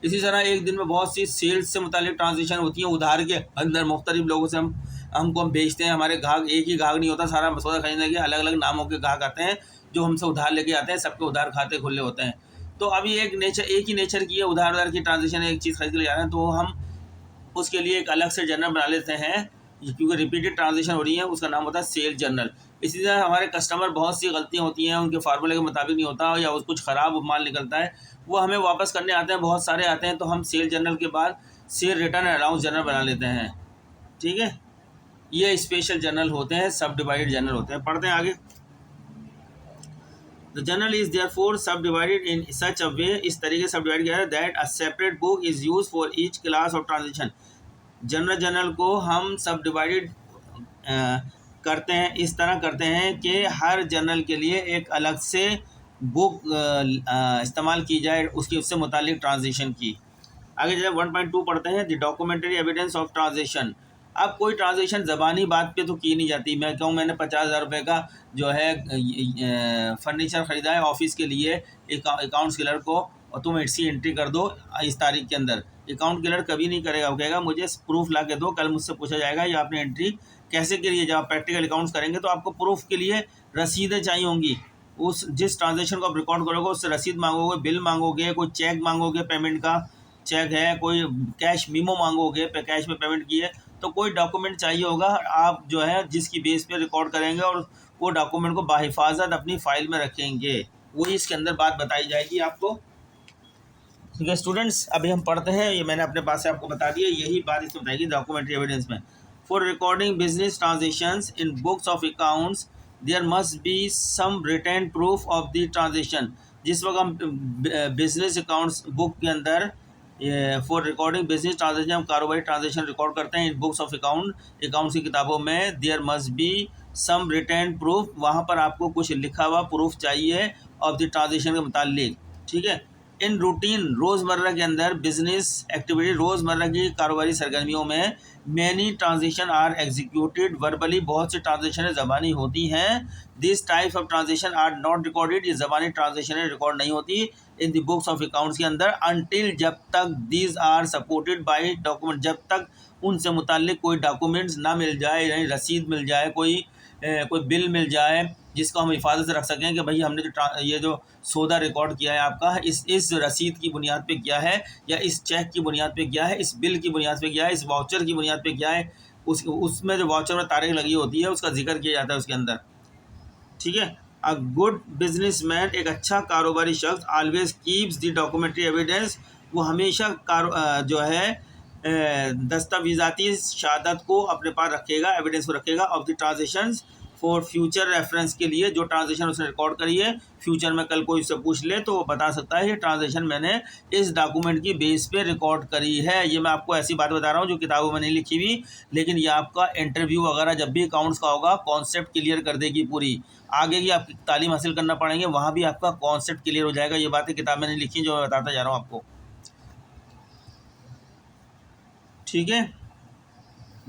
इसी तरह एक दिन में बहुत सी सेल्स से मुतालिक ट्रांजेक्शन होती हैं। उधार के अंदर मुख्तलिफ लोगों से हम बेचते हैं। हमारे ग्राहक एक ही ग्राहक नहीं होता, सारा सौदा खरीदने के अलग अलग नामों के ग्राहक आते हैं जो हमसे उधार लेके आते हैं। सबके उधार खाते खुले होते हैं। तो अभी एक ही नेचर की है, उधार की ट्रांजेक्शन, एक चीज़ खरीद के ले जा रहे हैं तो हम उसके लिए एक अलग से जर्नल बना लेते हैं, क्योंकि रिपीटेड ट्रांजेक्शन हो रही है। उसका नाम होता है सेल जर्नल। इसी तरह हमारे कस्टमर बहुत सी गलतियाँ होती हैं, उनके फार्मूले के मुताबिक नहीं होता या कुछ ख़राब माल निकलता है, वो हमें वापस करने आते हैं, बहुत सारे आते हैं। तो हम सेल जर्नल के बाद सेल रिटर्न अलाउंस जर्नल बना लेते हैं। ठीक है, ये स्पेशल जर्नल होते हैं, सब डिवाइडेड जर्नल होते हैं। पढ़ते हैं आगे। द जर्नल इज देयरफॉर सब डिवाइडेड इन सच अ वे, इस तरीके से सब डिवाइड किया है that a separate book is use for each class of transaction. Journal को हम सब डिवाइडेड करते हैं, इस तरह करते हैं कि हर जर्नल के लिए एक अलग से बुक इस्तेमाल की जाए उसकी उससे मुतालिक ट्रांजेक्शन की। आगे चले 1.2 पढ़ते हैं, the documentary evidence of transaction. अब कोई ट्रांजेक्शन ज़बानी बात पे तो की नहीं जाती। मैं कहूँ मैंने 50,000 रुपये का जो है फर्नीचर ख़रीदा है ऑफिस के लिए अकाउंट्स क्लर्क को, और तुम इसकी एंट्री कर दो इस तारीख के अंदर। अकाउंट क्लर्क कभी नहीं करेगा, वो कहेगा मुझे प्रूफ ला के दो। कल मुझसे पूछा जाएगा ये आपने एंट्री कैसे करी है। जब आप प्रैक्टिकल अकाउंट्स करेंगे तो आपको प्रूफ के लिए रसीदें चाहिए होंगी। उस जिस ट्रांजेक्शन को आप रिकॉर्ड करोगे उससे रसीद मांगोगे, बिल मांगोगे, कोई चेक मांगोगे, पेमेंट का चेक है, कोई कैश मीमो मांगोगे, कैश में पेमेंट की है, तो कोई डॉक्यूमेंट चाहिए होगा आप जो है जिसकी बेस पे रिकॉर्ड करेंगे और वो डॉक्यूमेंट को बाहिफाजत अपनी फाइल में रखेंगे। वही इसके अंदर बात बताई जाएगी आपको। ठीक है स्टूडेंट्स, अभी हम पढ़ते हैं, ये मैंने अपने पास से आपको बता दिया, यही बात इसमें बताएगी डॉक्यूमेंट्री एविडेंस में। For recording business transactions in books of accounts there must be some written proof of the transaction. जिस वक्त हम बिजनेस अकाउंट्स बुक के अंदर फॉर रिकॉर्डिंग बिजनेस ट्रांजेक्शन, हम कारोबारी ट्रांजेक्शन रिकॉर्ड करते हैं इन बुक्स ऑफ अकाउंट्स की किताबों में, there must be some written proof, वहाँ पर आपको कुछ लिखा हुआ प्रूफ चाहिए ऑफ द ट्रांजेक्शन के मुतालिक। ठीक है, इन रूटीन रोज़मर्रा के अंदर बिजनेस एक्टिविटी, रोज़मर्रा की कारोबारी सरगर्मियों में many transaction are executed verbally, बहुत सी ट्रांजेक्शन ज़बानी होती हैं। This types of transaction are not recorded, ये ज़बानी ट्रांजेक्शन रिकॉर्ड नहीं होती in the books of accounts के अंदर अनटिल, जब तक these are supported by document, जब तक उनसे मुतालिक कोई डॉक्यूमेंट्स ना मिल जाए, यानी रसीद मिल जाए, कोई बिल मिल जाए जिसको हम हिफाजत से रख सकें कि भाई हमने ये जो सौदा रिकॉर्ड किया है आपका इस रसीद की बुनियाद पे किया है, या इस चेक की बुनियाद पे किया है, इस बिल की बुनियाद पे किया है, इस वाउचर की बुनियाद पे किया है, उसमें जो वाउचर में तारीख लगी होती है उसका जिक्र किया जाता है उसके अंदर। ठीक है, अ गुड बिजनेसमैन, एक अच्छा कारोबारी शख्स, always keeps the documentary evidence, वो हमेशा जो है दस्तावेज़ाती शहादत को अपने पास रखेगा, एविडेंस को रखेगा of the transactions for future reference के लिए। जो ट्रांजेक्शन उसने रिकॉर्ड करी है, फ्यूचर में कल कोई उससे पूछ ले तो वो बता सकता है ये ट्रांजेक्शन मैंने इस डॉक्यूमेंट की बेस पे रिकॉर्ड करी है। ये मैं आपको ऐसी बात बता रहा हूँ जो किताबों में नहीं लिखी हुई, लेकिन ये आपका इंटरव्यू वगैरह जब भी अकाउंट्स का होगा कॉन्सेप्ट क्लियर कर देगी पूरी। आगे की आपकी तालीम हासिल करना पड़ेंगे, वहाँ भी आपका कॉन्सेप्ट क्लियर हो जाएगा। ये बातें किताब में नहीं लिखी जो मैं बताता जा रहा हूँ आपको। ठीक है,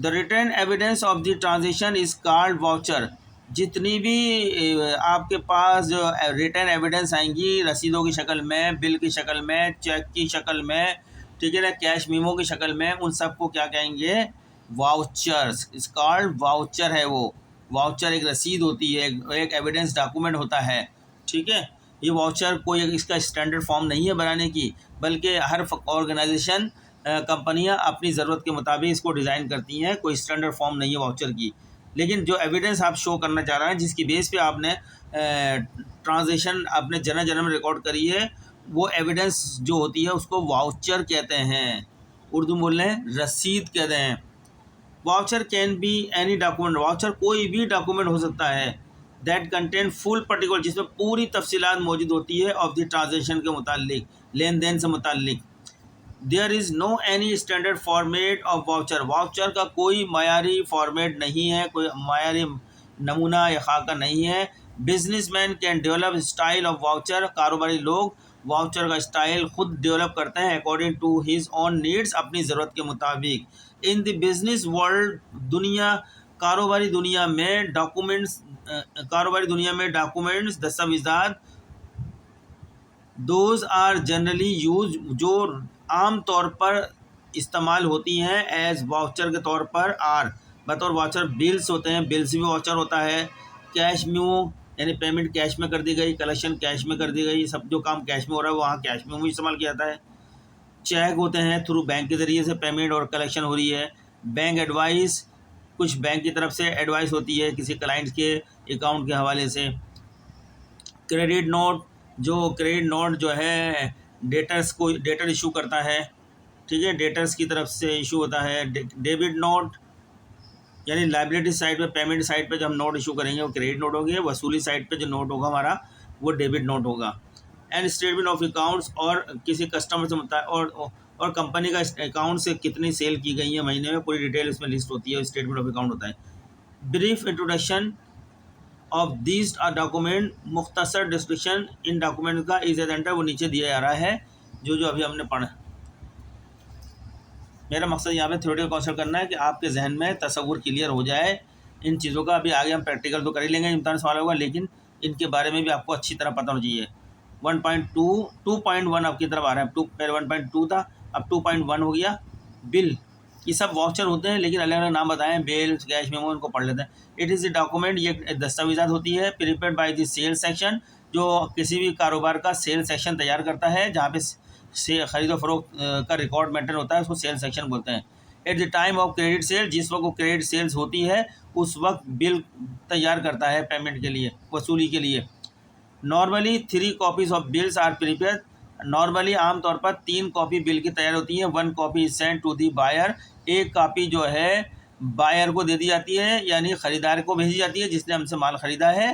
the return evidence of the transaction is called voucher. जितनी भी आपके पास जो रिटर्न एविडेंस आएंगी रसीदों की शक्ल में, बिल की शक्ल में, चेक की शक्ल में, ठीक है ना, कैश मीमो की शक्ल में, उन सबको क्या कहेंगे, वाउचर्स। इस कॉल्ड वाउचर है वो। वाउचर एक रसीद होती है, एक एविडेंस डॉक्यूमेंट होता है। ठीक है, ये वाउचर कोई इसका स्टैंडर्ड फॉर्म नहीं है बनाने की, बल्कि हर ऑर्गेनाइजेशन कंपनियां अपनी ज़रूरत के मुताबिक इसको डिज़ाइन करती हैं, कोई स्टैंडर्ड फॉर्म नहीं है वाउचर की। लेकिन जो एविडेंस आप शो करना चाह रहे हैं, जिसकी बेस पे आपने ट्रांजेक्शन अपने जन्म में रिकॉर्ड करी है, वो एविडेंस जो होती है उसको वाउचर कहते हैं। उर्दू बोल रहे हैं रसीद कहते हैं। Voucher can be any document, voucher कोई भी डॉक्यूमेंट हो सकता है दैट कंटेन फुल पर्टिकुलर, जिसमें पूरी तफसीलात मौजूद होती है ऑफ द ट्रांजेक्शन के मुतालिक, लेन देन से मुतालिक। There is no any standard format of voucher, voucher का कोई मायारी फॉर्मेट नहीं है, कोई मायारी नमूना या खाका नहीं है। Businessman can develop style of voucher, कारोबारी लोग वाउचर का स्टाइल खुद डेवलप करते हैं according to his own needs, अपनी ज़रूरत के मुताबिक। इन द बिजनेस वर्ल्ड, कारोबारी दुनिया में डॉक्यूमेंट्स दस्तावेज़ात, दोज आर जनरली यूज, जो आम तौर पर इस्तेमाल होती हैं एज वाउचर के तौर पर, आर बतौर वाउचर बिल्स होते हैं, बिल्स भी वाउचर होता है। कैश मेमो यानी पेमेंट कैश में कर दी गई, कलेक्शन कैश में कर दी गई, सब जो काम कैश में हो रहा है वहाँ कैश मेमो इस्तेमाल किया जाता है। चेक होते हैं, थ्रू बैंक के ज़रिए से पेमेंट और कलेक्शन हो रही है। बैंक एडवाइस, कुछ बैंक की तरफ से एडवाइस होती है किसी क्लाइंट के अकाउंट के हवाले से। क्रेडिट नोट, जो क्रेडिट नोट जो है डेटर्स को डेटर इशू करता है, ठीक है, डेटर्स की तरफ से इशू होता है। डेबिट नोट यानी लाइबिलिटी साइड पे, पेमेंट साइड पे जो हम नोट इशू करेंगे वो क्रेडिट नोट होंगे, वसूली साइड पे जो नोट होगा हमारा वो डेबिट नोट होगा। एंड स्टेटमेंट ऑफ अकाउंट्स, और किसी कस्टमर से और कंपनी का अकाउंट से कितनी सेल की गई है महीने में, पूरी डिटेल इसमें लिस्ट होती है, स्टेटमेंट ऑफ अकाउंट होता है। Brief introduction of this document, मुख्तसर डिस्क्रिप्शन इन डॉक्यूमेंट का इज एजेंडा, वो नीचे दिया जा रहा है जो जो अभी हमने पढ़ा। मेरा मकसद यहाँ पे थ्योरेटिकल कॉन्सेप्ट करना है कि आपके जहन में तसव्वुर क्लियर हो जाए इन चीज़ों का। अभी आगे हम प्रैक्टिकल तो कर ही लेंगे, इम्तिहान सवाल होगा, लेकिन इनके बारे में भी आपको अच्छी तरह पता होना चाहिए। 2.1 आपकी तरफ आ रहा है, पहले 1.2 था, अब 2.1 हो गया। बिल, ये सब वाउचर होते हैं लेकिन अलग अलग नाम बताएं, बिल, कैश मेमो, इनको पढ़ लेते हैं। इट इज़ द डॉक्यूमेंट, ये दस्तावेज़ात होती है, prepared by the sales section, जो किसी भी कारोबार का सेल सेक्शन तैयार करता है, जहाँ पे से ख़रीदो फरोख्त का रिकॉर्ड मेंटेन होता है, उसको सेल सेक्शन बोलते हैं। At the time of credit sale, जिस वक्त वो क्रेडिट सेल्स होती है उस वक्त बिल तैयार करता है पेमेंट के लिए, वसूली के लिए। Normally 3 copies of bills are prepare, normally आमतौर पर 3 कॉपी बिल की तैयार होती हैं। 1 copy is send to the buyer, एक कापी जो है बायर को दे दी जाती है, यानी ख़रीदार को भेजी जाती है जिसने हमसे माल ख़रीदा है।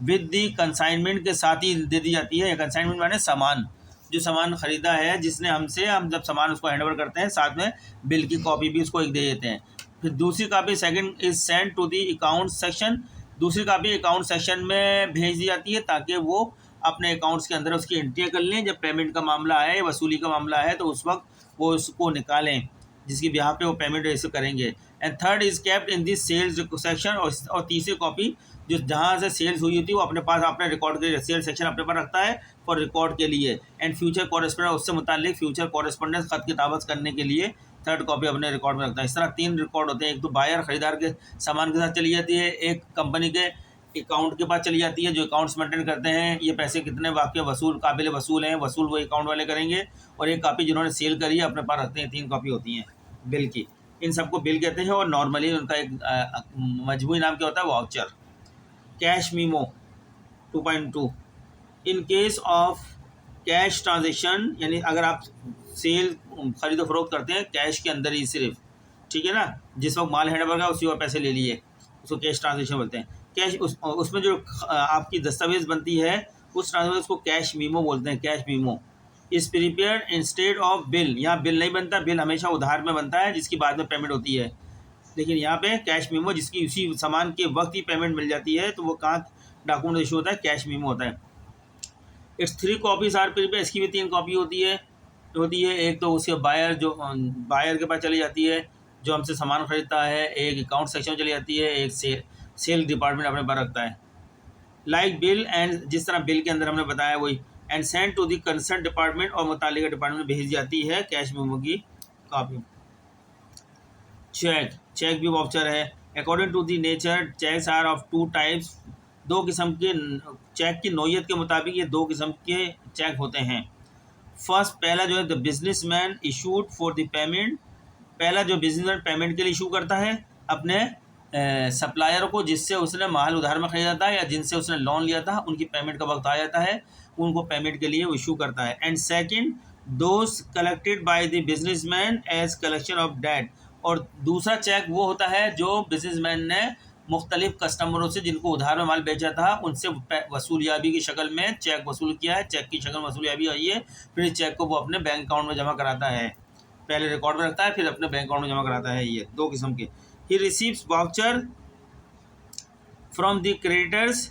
विद दी कंसाइनमेंट, के साथ ही दे दी जाती है। कंसाइनमेंट माने सामान, जो सामान ख़रीदा है जिसने हमसे, हम जब सामान उसको हैंड ओवर करते हैं साथ में बिल की कॉपी भी उसको एक दे देते हैं। फिर दूसरी copy second is send to the account section, दूसरी कापी अकाउंट सेक्शन में भेज दी जाती है ताकि वो अपने अकाउंट्स के अंदर उसकी एंट्रियाँ कर लें। जब पेमेंट का मामला है, वसूली का मामला है, तो उस वक्त वो उसको निकालें जिसकी बिहाफ पे वो पेमेंट रिसीव करेंगे। And third is kept in this sales section, और तीसरी कॉपी जो जहाँ से सेल्स हुई होती है वो अपने पास, अपने रिकॉर्ड के सेल्स सेक्शन अपने पास रखता है फॉर रिकॉर्ड के लिए। एंड फ्यूचर कॉरेस्पॉन्डेंस, उससे मुतालिक फ्यूचर कॉरेस्पॉन्डेंस खत किताबत करने के लिए थर्ड कॉपी अपने रिकॉर्ड में रखता है। इस तरह 3 रिकॉर्ड होते हैं, एक तो बायर ख़रीदार के सामान के साथ चली जाती है, एक कंपनी के अकाउंट के पास चली जाती है जो अकाउंट्स मेंटेन करते हैं, ये पैसे कितने वाकई वसूल काबिल वसूल हैं, वसूल वो अकाउंट वाले करेंगे। और एक कॉपी जिन्होंने सेल करी है अपने पास रखते हैं। 3 कॉपी होती हैं बिल की, इन सबको बिल कहते हैं। और नॉर्मली उनका एक मजमूई नाम क्या होता है, voucher. Cash memo 2.2, in case of cash transaction, यानी अगर आप सेल खरीदो फरोख्त करते हैं कैश के अंदर ही सिर्फ, ठीक है ना, जिस वक्त माल हैंड ओवर का उसी वक्त पैसे ले लिए, उसको कैश ट्रांजेक्शन बोलते हैं। कैश उसमें जो आपकी दस्तावेज़ बनती है उस ट्रांजेक्शन को कैश मीमो बोलते हैं। Cash memo is prepared instead of bill, यहाँ बिल नहीं बनता, बिल हमेशा उधार में बनता है जिसकी बाद में पेमेंट होती है। लेकिन यहाँ पे कैश मीमो जिसकी उसी सामान के वक्त ही पेमेंट मिल जाती है, तो वो कहाँ डॉक्यूमेंट इशू होता है, कैश मीमो होता है। इट्स 3 कॉपीज आर प्रिपेयर, इसकी भी 3 कॉपी होती है। एक तो उसके बायर, जो बायर के पास चली जाती है जो हमसे सामान खरीदता है, एक अकाउंट सेक्शन में चली जाती है, एक सेल डिपार्टमेंट अपने पास रखता है। लाइक बिल, एंड जिस तरह बिल के अंदर हमने बताया वही, and send to the concern department, और मुतालिका डिपार्टमेंट में भेज जाती है कैश मेमो की कॉपी। चेक भी वाउचर है। According to the nature, cheques are of 2 types, 2 किस्म के चेक की नौयत के मुताबिक ये 2 किस्म के चेक होते हैं। फर्स्ट, पहला जो है the businessman issued for the payment, पहला जो बिजनेसमैन पेमेंट के लिए इशू करता है अपने सप्लायर को जिससे उसने माल उधार में खरीदा था या जिनसे उसने लोन लिया था, उनकी पेमेंट का वक्त आ जाता है, उनको पेमेंट के लिए वो इशू करता है। And second, those collected by the businessman as collection of date, और दूसरा चेक वो होता है जो बिजनेसमैन ने मुख्तलिफ कस्टमरों से जिनको उधार में माल बेचा था उनसे वसूलियाबी की शक्ल में चेक वसूल किया है, चेक की शक्ल में वसूलियाबी आई है, फिर इस चेक को वो अपने बैंक अकाउंट में जमा कराता है, पहले रिकॉर्ड में रखता है फिर अपने बैंक अकाउंट में जमा कराता है। ये 2 किस्म के। He receives voucher from the creditors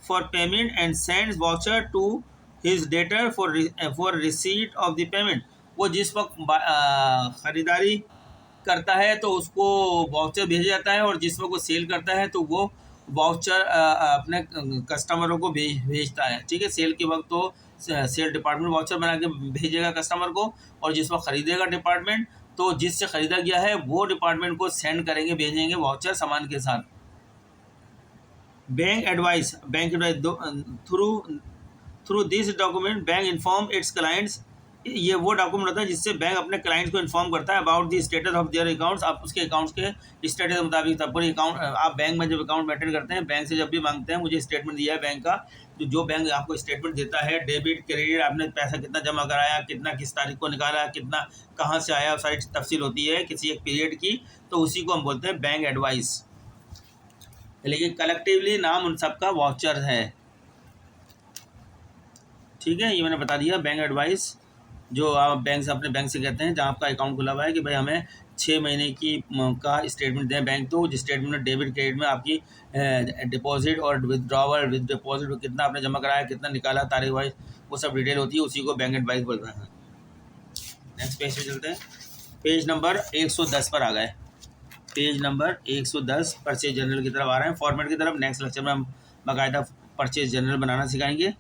for payment and sends voucher to his debtor for receipt of the payment, वो जिस वक्त ख़रीदारी करता है तो उसको वाउचर भेजा जाता है, और जिस वक्त वो सेल करता है तो वो वाउचर अपने कस्टमरों को भेजता है, ठीक है। सेल के वक्त तो सेल डिपार्टमेंट वाउचर बना के भेजेगा कस्टमर को, और जिस वक्त खरीदेगा डिपार्टमेंट, तो जिससे खरीदा गया है वो डिपार्टमेंट को सेंड करेंगे, भेजेंगे वाउचर सामान के साथ। Bank advice through through this document bank inform it's clients. ये वो डॉक्यूमेंट होता है जिससे बैंक अपने क्लाइंट को इन्फॉर्म करता है about the status of their accounts. आप उसके अकाउंट्स के स्टेटस के मुताबिक, तब पूरे अकाउंट आप बैंक में जब अकाउंट मेंटेन करते हैं, बैंक से जब भी मांगते हैं मुझे स्टेटमेंट दिया है बैंक का, तो जो बैंक आपको स्टेटमेंट देता है, डेबिट क्रेडिट, आपने पैसा कितना जमा कराया, कितना किस तारीख को निकाला, कितना कहाँ से आया, सारी तफसील होती है किसी एक पीरियड की, तो उसी को हम बोलते हैं बैंक एडवाइस। लेकिन कलेक्टिवली नाम उन सबका वाउचर है, ठीक है। ये मैंने बता दिया बैंक एडवाइस, जो आप बैंक से अपने बैंक से कहते हैं जहाँ आपका अकाउंट खुला हुआ है कि भाई हमें 6 महीने की का स्टेटमेंट दें बैंक, तो जिस स्टेटमेंट में डेबिट क्रेडिट में आपकी डिपॉजिट और विदड्रॉवल, विद डिपॉजिट में कितना आपने जमा कराया, कितना निकाला, तारीख वाइज वो सब डिटेल होती है, उसी को बैंक एडवाइस बोल रहे हैं। नेक्स्ट पेज पे चलते हैं। पेज नंबर 110 पर आ गए। पेज नंबर 110 परचेज जनरल की तरफ आ रहे हैं, फॉर्मेट की तरफ। नेक्स्ट लेक्चर में हम बाकायदा परचेज जनरल बनाना सिखाएंगे।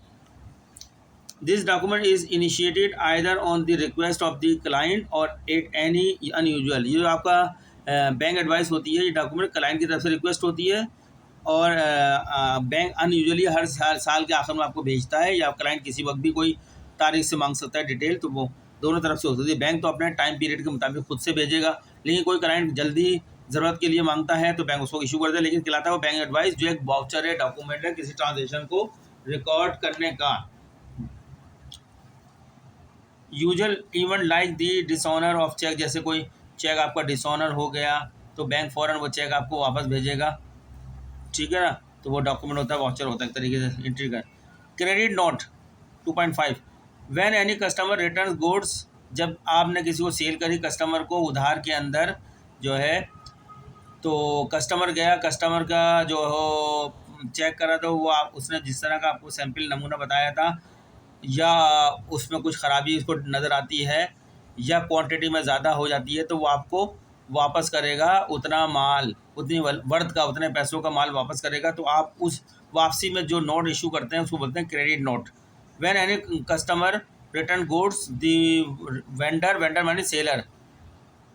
This document is initiated either on the request of the client or at any unusual। ये जो आपका बैंक एडवाइस होती है, ये डॉक्यूमेंट क्लाइंट की तरफ से रिक्वेस्ट होती है, और बैंक अनयूजुअली हर साल के आखिर में आपको भेजता है, या क्लाइंट किसी वक्त भी कोई तारीख से मांग सकता है डिटेल, तो वो दोनों तरफ से होती है। बैंक तो अपने टाइम पीरियड के मुताबिक खुद से भेजेगा, लेकिन कोई क्लाइंट जल्दी ज़रूरत के लिए मांगता है तो बैंक उसको इशू करता है, लेकिन कहलाता है वो बैंक एडवाइस, जो एक वाउचर है, डॉक्यूमेंट है किसी ट्रांजेक्शन को रिकॉर्ड करने का। Usual even like the dishonour of cheque, जैसे कोई चेक आपका डिसऑनर हो गया तो बैंक फ़ौरन वो चेक आपको वापस भेजेगा, ठीक है ना। तो वो डॉक्यूमेंट होता है, वाउचर होता है एक तरीके से एंट्री का। Credit note 2.5 when any customer return goods, जब आपने किसी को सेल करी कस्टमर को उधार के अंदर जो है, तो कस्टमर गया, कस्टमर का जो हो चेक करा तो वो उसने जिस तरह का आपको सैम्पल नमूना बताया था, या उसमें कुछ ख़राबी उसको नज़र आती है, या क्वांटिटी में ज़्यादा हो जाती है, तो वो आपको वापस करेगा उतना माल, उतनी वर्थ का, उतने पैसों का माल वापस करेगा। तो आप उस वापसी में जो नोट इशू करते हैं उसको बोलते हैं credit note. When any customer return goods the vendor मानी seller,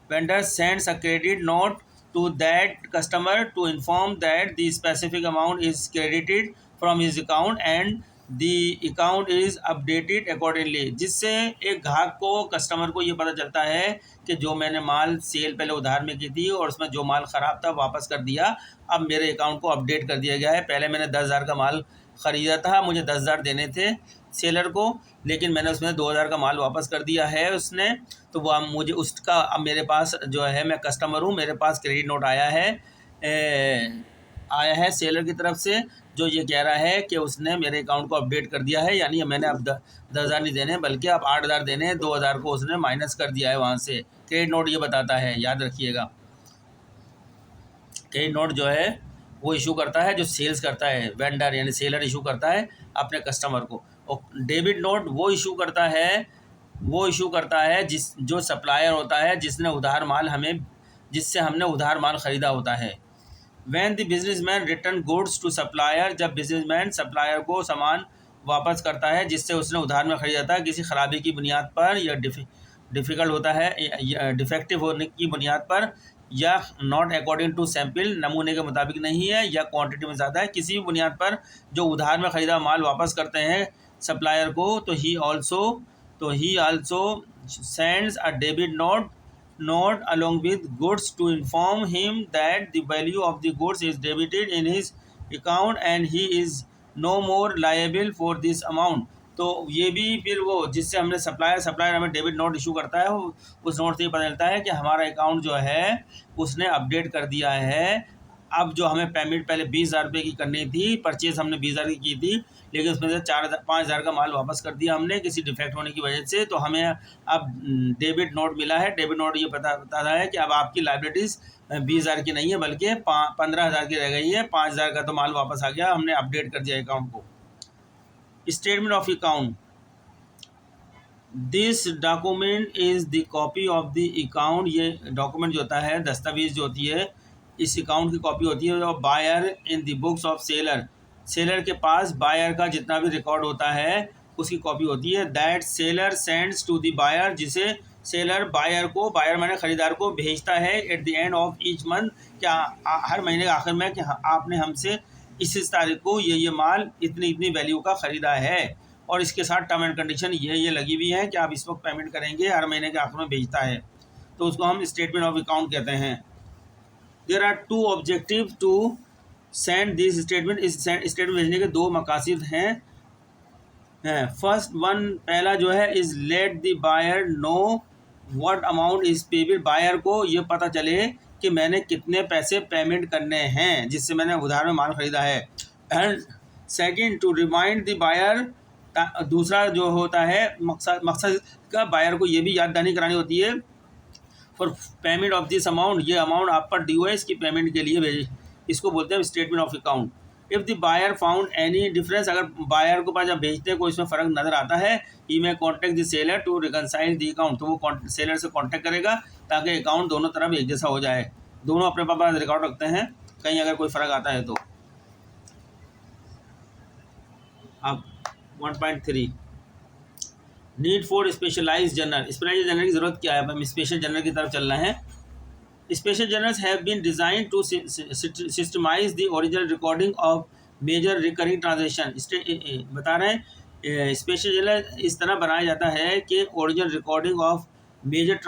vendor sends a credit note to that customer to inform that the specific amount is credited from his account and the account is updated accordingly। जिससे एक ग्राहक को, customer को ये पता चलता है कि जो मैंने माल सेल पहले उधार में की थी और उसमें जो माल ख़राब था वापस कर दिया, अब मेरे अकाउंट को अपडेट कर दिया गया है। पहले मैंने 10,000 का माल ख़रीदा था, मुझे 10,000 देने थे सेलर को, लेकिन मैंने उसमें 2,000 का माल वापस कर दिया है उसने, तो वो अब मुझे उसका, अब मेरे पास जो है, मैं कस्टमर हूँ, मेरे पास क्रेडिट नोट आया है सेलर की तरफ से, जो ये कह रहा है कि उसने मेरे अकाउंट को अपडेट कर दिया है, यानी मैंने अब 10,000 नहीं देने बल्कि अब 8,000 देने हैं, 2,000 को उसने माइनस कर दिया है वहाँ से। क्रेडिट नोट ये बताता है, याद रखिएगा। क्रेडिट नोट जो है वो इशू करता है, जो सेल्स करता है, वेंडर यानी सेलर इशू करता है अपने कस्टमर को। और डेबिट नोट वो इशू करता है जो सप्लायर होता है, जिसने उधार माल जिससे हमने उधार माल ख़रीदा होता है। When the businessman return goods to supplier, जब बिजनेसमैन सप्लायर को सामान वापस करता है जिससे उसने उधार में ख़रीदा था, किसी ख़राबी की बुनियाद पर, या डिफ़िकल्ट होता है, डिफेक्टिव होने की बुनियाद पर, या नॉट अकॉर्डिंग टू सैम्पल, नमूने के मुताबिक नहीं है, या क्वांटिटी में ज़्यादा है, किसी भी बुनियाद पर जो उधार में ख़रीदा माल वापस करते हैं सप्लायर को, तो ही also sends a debit note along with goods to inform him that the value of the goods is debited in his account and he is no more liable for this amount। तो ये भी फिर वो जिससे हमने supplier हमें debit note issue करता है, उस नोट से ये पता चलता है कि हमारा अकाउंट जो है उसने अपडेट कर दिया है। अब जो हमें पेमेंट पहले 20,000 रुपये की करनी थी, परचेज़ हमने 20,000 की थी, लेकिन उसमें से 5,000 का माल वापस कर दिया हमने किसी डिफेक्ट होने की वजह से, तो हमें अब डेबिट नोट मिला है। डेबिट नोट ये बताता है कि अब आपकी लाइबिलिटीज़ 20,000 की नहीं है बल्कि 15,000 की रह गई है, 5,000 का तो माल वापस आ गया, हमने अपडेट कर दिया अकाउंट को। Statement of account, this document is the copy of the account. ये डॉक्यूमेंट जो होता है, दस्तावेज़ जो होती है, इस अकाउंट की कॉपी होती है of buyer in the books of seller. Seller के पास बायर का जितना भी रिकॉर्ड होता है उसकी कॉपी होती है। That seller sends to the buyer, जिसे सेलर बायर को, बायर माने खरीदार को भेजता है at the end of each month, क्या हर महीने के आखिर में कि आपने हमसे इस तारीख को ये माल इतनी इतनी वैल्यू का ख़रीदा है, और इसके साथ टर्म एंड कंडीशन ये लगी हुई है कि आप इस वक्त पेमेंट करेंगे, हर महीने के आखिर में भेजता है, तो उसको हम स्टेटमेंट ऑफ अकाउंट कहते हैं। There are two objective to send this statement. इस स्टेटमेंट भेजने के दो मकासद हैं। फर्स्ट वन, पहला जो है, is let the buyer know what amount is payable. Buyer को ये पता चले कि मैंने कितने पैसे पेमेंट करने हैं जिससे मैंने उधार में माल ख़रीदा है। And second, to remind the buyer, दूसरा जो होता है मकसद का, बायर को ये भी याद दहानी करानी होती है for payment of this amount, ये अमाउंट आप पर ड्यू है, इसकी पेमेंट के लिए भेजे, इसको बोलते हैं statement of account. If the buyer found any difference, अगर बायर को पास जब भेजते हैं कोई इसमें फ़र्क नज़र आता है, he may contact the seller to reconcile the account, तो वो सेलर से कॉन्टेक्ट करेगा ताकि अकाउंट दोनों तरफ एक जैसा हो जाए। दोनों अपने पास रिकॉर्ड रखते हैं, कहीं अगर कोई फ़र्क आता है तो। अब 1.3 need for specialised journal. Specialised journal की ज़रूरत क्या है? हम स्पेशल जर्नल की तरफ चल रहे हैं। Special journals have been designed to systemize the original recording of major recurring transaction। बता रहे हैं स्पेशल जर्नल इस तरह बनाया जाता है कि original recording of major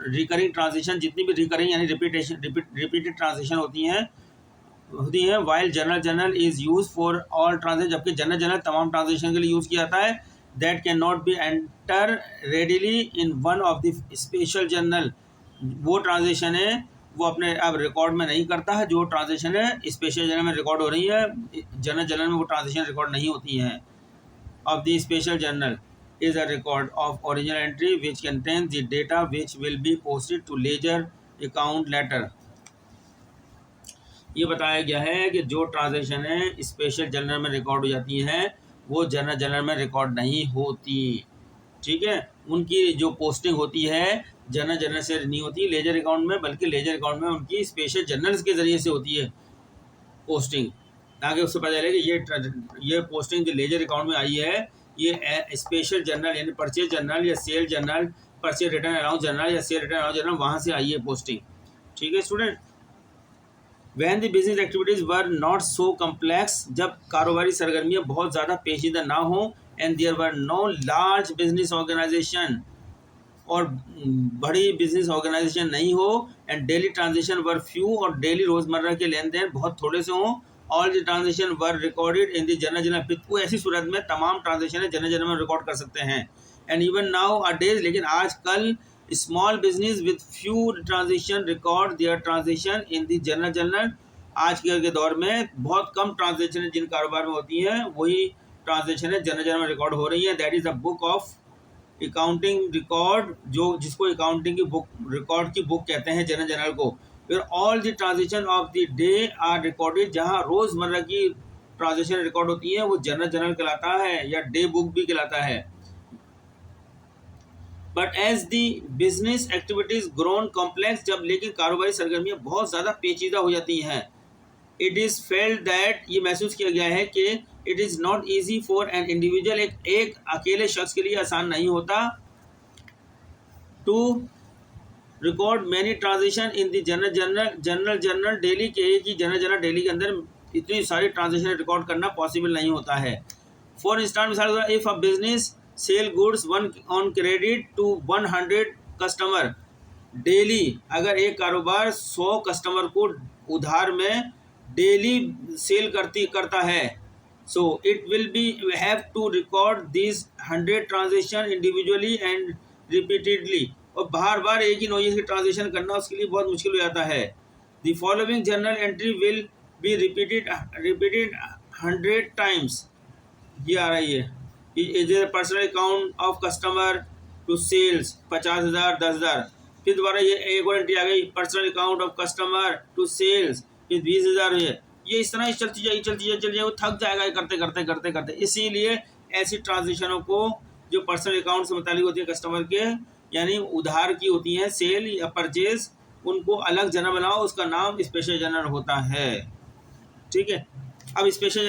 recurring transaction, जितनी भी रिकरिंग यानी रिपीटेड ट्रांजेक्शन होती हैं, while journal is use for all transaction, जबकि जर्नल तमाम ट्रांजेक्शन के लिए यूज़ किया जाता है। That can not be enter readily in one of the special journal. वो ट्रांजेक्शन है वो अपने अब रिकॉर्ड में नहीं करता है, जो ट्रांजेक्शन है स्पेशल जर्नल में रिकॉर्ड हो रही है, जर्नल में वो ट्रांजेक्शन रिकॉर्ड नहीं होती हैं। Of the special journal is a record of original entry which contains the data which will be posted to ledger account later. ये बताया गया है कि जो ट्रांजेक्शन है स्पेशल जर्नल में रिकॉर्ड हो जाती हैं वो जर्नल में रिकॉर्ड नहीं होती। ठीक है, उनकी जो पोस्टिंग होती है जर्नल से नहीं होती लेजर अकाउंट में, बल्कि लेजर अकाउंट में उनकी स्पेशल जर्नल्स के ज़रिए से होती है पोस्टिंग, ताकि उससे पता चले कि ये पोस्टिंग जो लेजर अकाउंट में आई है ये स्पेशल जर्नल यानी परचेज जर्नल या sale journal, purchase return allowance journal या सेल रिटर्न अलाउंस जर्नल, वहाँ से आई है पोस्टिंग। ठीक है student. When the business activities were not so complex, जब कारोबारी सरगर्मियाँ बहुत ज़्यादा पेचीदा ना हो, and there were no large business organisation, और बड़ी बिजनेस ऑर्गेनाइजेशन नहीं हो, and daily transaction were few, और डेली रोज़मर्रा के लेन देन बहुत थोड़े से हों, all the transaction were recorded in the journal. वो ऐसी सूरत में तमाम ट्रांजेक्शन जर्नल में रिकॉर्ड कर सकते हैं। And even nowadays, लेकिन आजकल small business with few transaction record their transaction in the journal. आज के दौर में बहुत कम ट्रांजेक्शन जिन कारोबार में होती हैं वही ट्रांजेक्शन है जर्नल में रिकॉर्ड हो रही है। That is a book of accounting record, जो जिसको अकाउंटिंग की बुक, रिकॉर्ड की बुक कहते हैं जर्नल को। फिर all the transaction of the day are recorded, जहाँ रोज़मर्रा की ट्रांजेक्शन रिकॉर्ड होती है वो जर्नल कहलाता है या डे बुक भी कहलाता है। But as the business activities grown complex, जब लेकिन कारोबारी सरगर्मियाँ बहुत ज़्यादा पेचीदा हो जाती हैं, इट इज़ फेल्ड दैट, ये महसूस किया गया है कि it is not easy for an individual, एक अकेले शख्स के लिए आसान नहीं होता, to record many transaction in the journal daily के, एक ही जर्नल डेली के अंदर इतनी सारी ट्रांजेक्शन रिकॉर्ड करना पॉसिबल नहीं होता है। फॉर इंस्टांस, मिसाल if a business sell goods one on credit to 100 customer daily, अगर एक कारोबार 100 कस्टमर को उधार में डेली सेल करता है, so it will be have to record this 100 transaction individually and repeatedly, और बार बार एक ही नोइस की ट्रांजेक्शन करना उसके लिए बहुत मुश्किल हो जाता है। The following journal entry will be repeated 100 times. ये आ रही है, is a personal account of customer to sales 50,000 10,000, फिर दोबारा ये एक और एंट्री आ गई personal account of customer to sales, फिर 20,000 हुई है। ये इस तरह चलती जाए वो थक जाएगा करते। इसीलिए ऐसी ट्रांजेक्शनों को जो पर्सनल अकाउंट से मुतालिक होती है कस्टमर के, यानी उधार की होती हैं सेल या परचेज, उनको अलग जनरल बनाओ, उसका नाम स्पेशल जनरल होता है। ठीक है। अब स्पेशल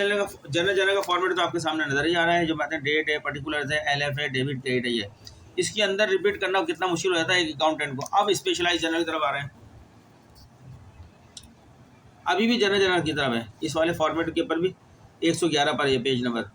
जनरल का फॉर्मेट तो आपके सामने नजर ही आ रहा है, जो बातें डेट है, पर्टिकुलर्स है, LF है, डेबिट क्रेडिट है। ये इसके अंदर रिपीट करना कितना मुश्किल हो जाता है एक अकाउंटेंट को। अब स्पेशलाइज जनरल की तरफ आ रहे हैं, अभी भी जनरल की तरफ है, इस वाले फॉर्मेट के ऊपर भी 111 पर ये page number.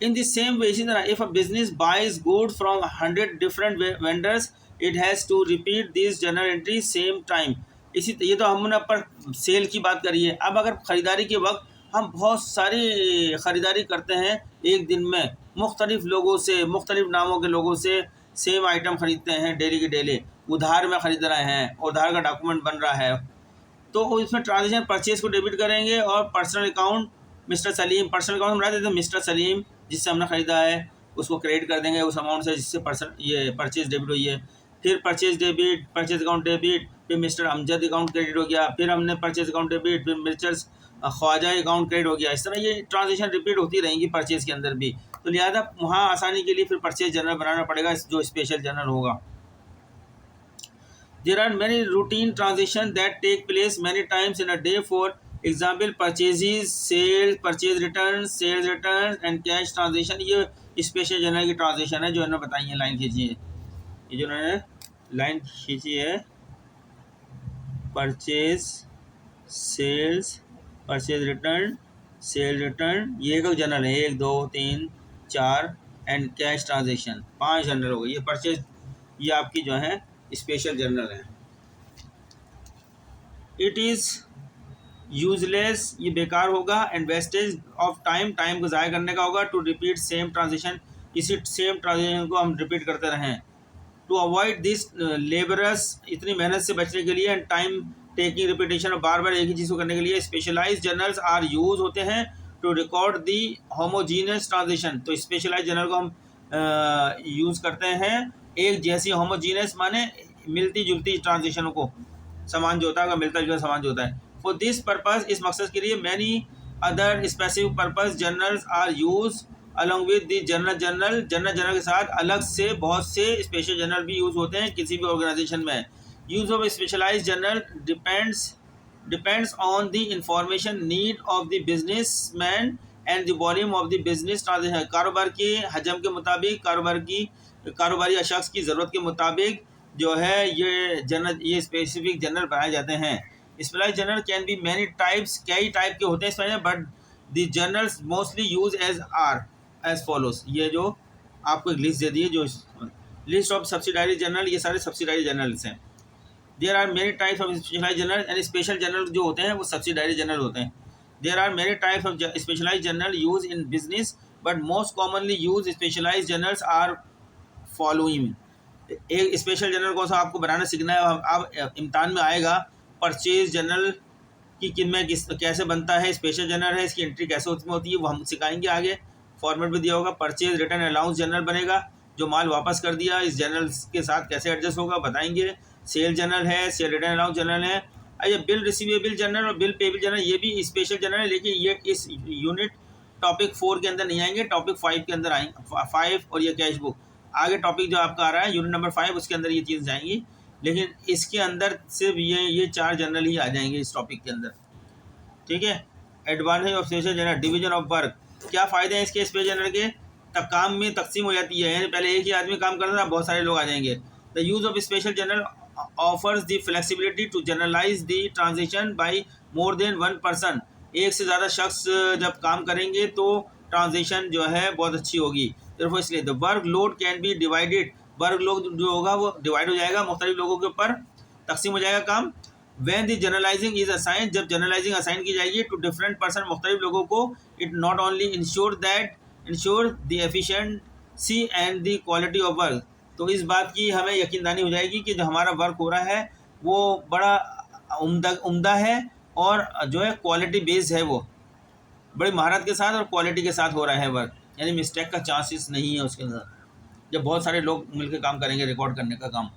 In the same way, if a business buys goods from 100 different vendors, it has to repeat these journal entries same time. इसी ये तो हमने पर सेल की बात करी है। अब अगर ख़रीदारी के वक्त हम बहुत सारी ख़रीदारी करते हैं एक दिन में, मुख्तलिफ़ लोगों से, मुख्तलिफ़ नामों के लोगों से सेम आइटम ख़रीदते हैं डेली के डेली, उधार में ख़रीद रहे हैं, उधार का डॉक्यूमेंट बन रहा है, तो इसमें ट्रांजेक्शन परचेज को डेबिट करेंगे और personal account mister Salim, personal account हम देते हैं मिस्टर सलीम जिससे हमने ख़रीदा है उसको क्रेडिट कर देंगे उस अमाउंट से जिससे ये परचेज डेबिट हुई है। फिर purchase debit, purchase account debit, फिर मिस्टर अमजद अकाउंट क्रेडिट हो गया, फिर हमने परचेज अकाउंट डेबिट, फिर मिस्टर ख्वाजा अकाउंट क्रेडिट हो गया। इस तरह ये ट्रांजेक्शन रिपीट होती रहेंगी परचेज के अंदर भी। तो लिहाजा वहाँ आसानी के लिए फिर परचेज जनरल बनाना पड़ेगा जो स्पेशल जनरल होगा। There are many routine transactions that take place many times in a day. For example, purchases, sales, purchase returns, sales returns and cash transaction. ये स्पेशल जनरल की ट्रांजेक्शन है जो इन्होंने बताई है, लाइन खींची है, ये जो इन्होंने लाइन खींची है, purchase, sales, purchase return, sale return, ये एक जनरल है, 1 2 3 4 एंड कैश ट्रांजेक्शन, 5 जनरल हो गई। ये परचेज ये आपकी जो है स्पेशल जनरल है। इट इज़ यूजलेस, ये बेकार होगा, and wastage of time, time को ज़ाया करने का होगा, टू रिपीट सेम ट्रांजेक्शन, इसी सेम ट्रांजेक्शन को हम रिपीट करते रहें। टू अवॉइड दिस लेबरस, इतनी मेहनत से बचने के लिए, एंड टाइम टेकिंग रिपीटेशन, और बार बार एक ही चीज़ को करने के लिए स्पेशलाइज जर्नल्स आर यूज होते हैं to record the homogeneous transaction. तो स्पेशलाइज जर्नल को हम यूज़ करते हैं एक जैसी, होमोजीनियस माने मिलती जुलती ट्रांजेक्शनों को, समान जो होता है, मिलता जुलता समान जो होता है। फॉर दिस पर्पज़, इस मकसद के लिए, many other specific purpose journals are use along with the general के साथ अलग से बहुत से स्पेशल जर्नल भी यूज़ होते हैं किसी भी ऑर्गेनाइजेशन में। Use of specialise journal depends on the information need of the businessman and the volume of the business transaction. कारोबार के हजम के मुताबिक, कारोबारी शख्स की ज़रूरत के मुताबिक जो है ये स्पेसिफिक जनरल बनाए जाते हैं। Specialise general can be many types, कई टाइप के होते हैं, but the journals mostly use as follows. ये जो आपको एक लिस्ट दे दी है, जो लिस्ट ऑफ सब्सिडारी जनरल, ये सारे सब्सिडारी जनरल्स हैं। There are many types of specialise general, and special general जो होते हैं वो सब्सिडारी जनरल होते हैं। There are many types of specialise general use in business, but most commonly use specialise generals are following. एक special general को आपको बनाना सीखना है। अब इम्तान में आएगा परचेज जनरल की कैसे बनता है, स्पेशल जनरल है इसकी एंट्री कैसे होती है, वो हम सिखाएंगे आगे। फॉर्मेट भी दिया होगा। परचेज रिटर्न अलाउंस जनरल बनेगा, जो माल वापस कर दिया इस जनरल के साथ कैसे एडजस्ट होगा बताएंगे। सेल जनरल है, सेल रिटर्न अलाउंस जनरल है। ये बिल रिसीवेबल जनरल और बिल पेबल जनरल, ये भी स्पेशल जनरल है, लेकिन ये इस यूनिट टॉपिक 4 के अंदर नहीं आएंगे, टॉपिक 5 के अंदर आएंगे। 5 और ये कैश बुक आगे टॉपिक जो आपका आ रहा है यूनिट नंबर 5, उसके अंदर ये चीज़ जाएंगी, लेकिन इसके अंदर सिर्फ ये 4 जनरल ही आ जाएंगे इस टॉपिक के अंदर। ठीक है। Advantage of special general, division of work, क्या फ़ायदे हैं इसके स्पेशल जनरल के? तब काम में तकसीम हो जाती है, यानी पहले एक ही आदमी काम करता था, बहुत सारे लोग आ जाएंगे। The use of special general offers the flexibility to generalise the transaction by more than 1 person. एक से ज़्यादा शख्स जब काम करेंगे तो ट्रांजेक्शन जो है बहुत अच्छी होगी। तो इसलिए the work load can be divided, work load जो होगा वो डिवाइड हो जाएगा, मुख्तलिफ लोगों के ऊपर तकसीम हो जाएगा काम। When the generalising is assign, जब जनरलाइजिंग असाइन की जाएगी टू डिफरेंट पर्सन, मुख्तलिफ लोगों को, it not only ensure the efficiency and the quality of work. तो इस बात की हमें यकीनदानी हो जाएगी कि जो हमारा वर्क हो रहा है वो बड़ा उम्दा है और जो है क्वालिटी बेस्ड है, वो बड़ी महारत के साथ और क्वालिटी के साथ हो रहा है वर्क, यानी मिस्टेक का चांसेस नहीं है उसके अंदर, जब बहुत सारे लोग मिलकर काम करेंगे रिकॉर्ड करने का काम।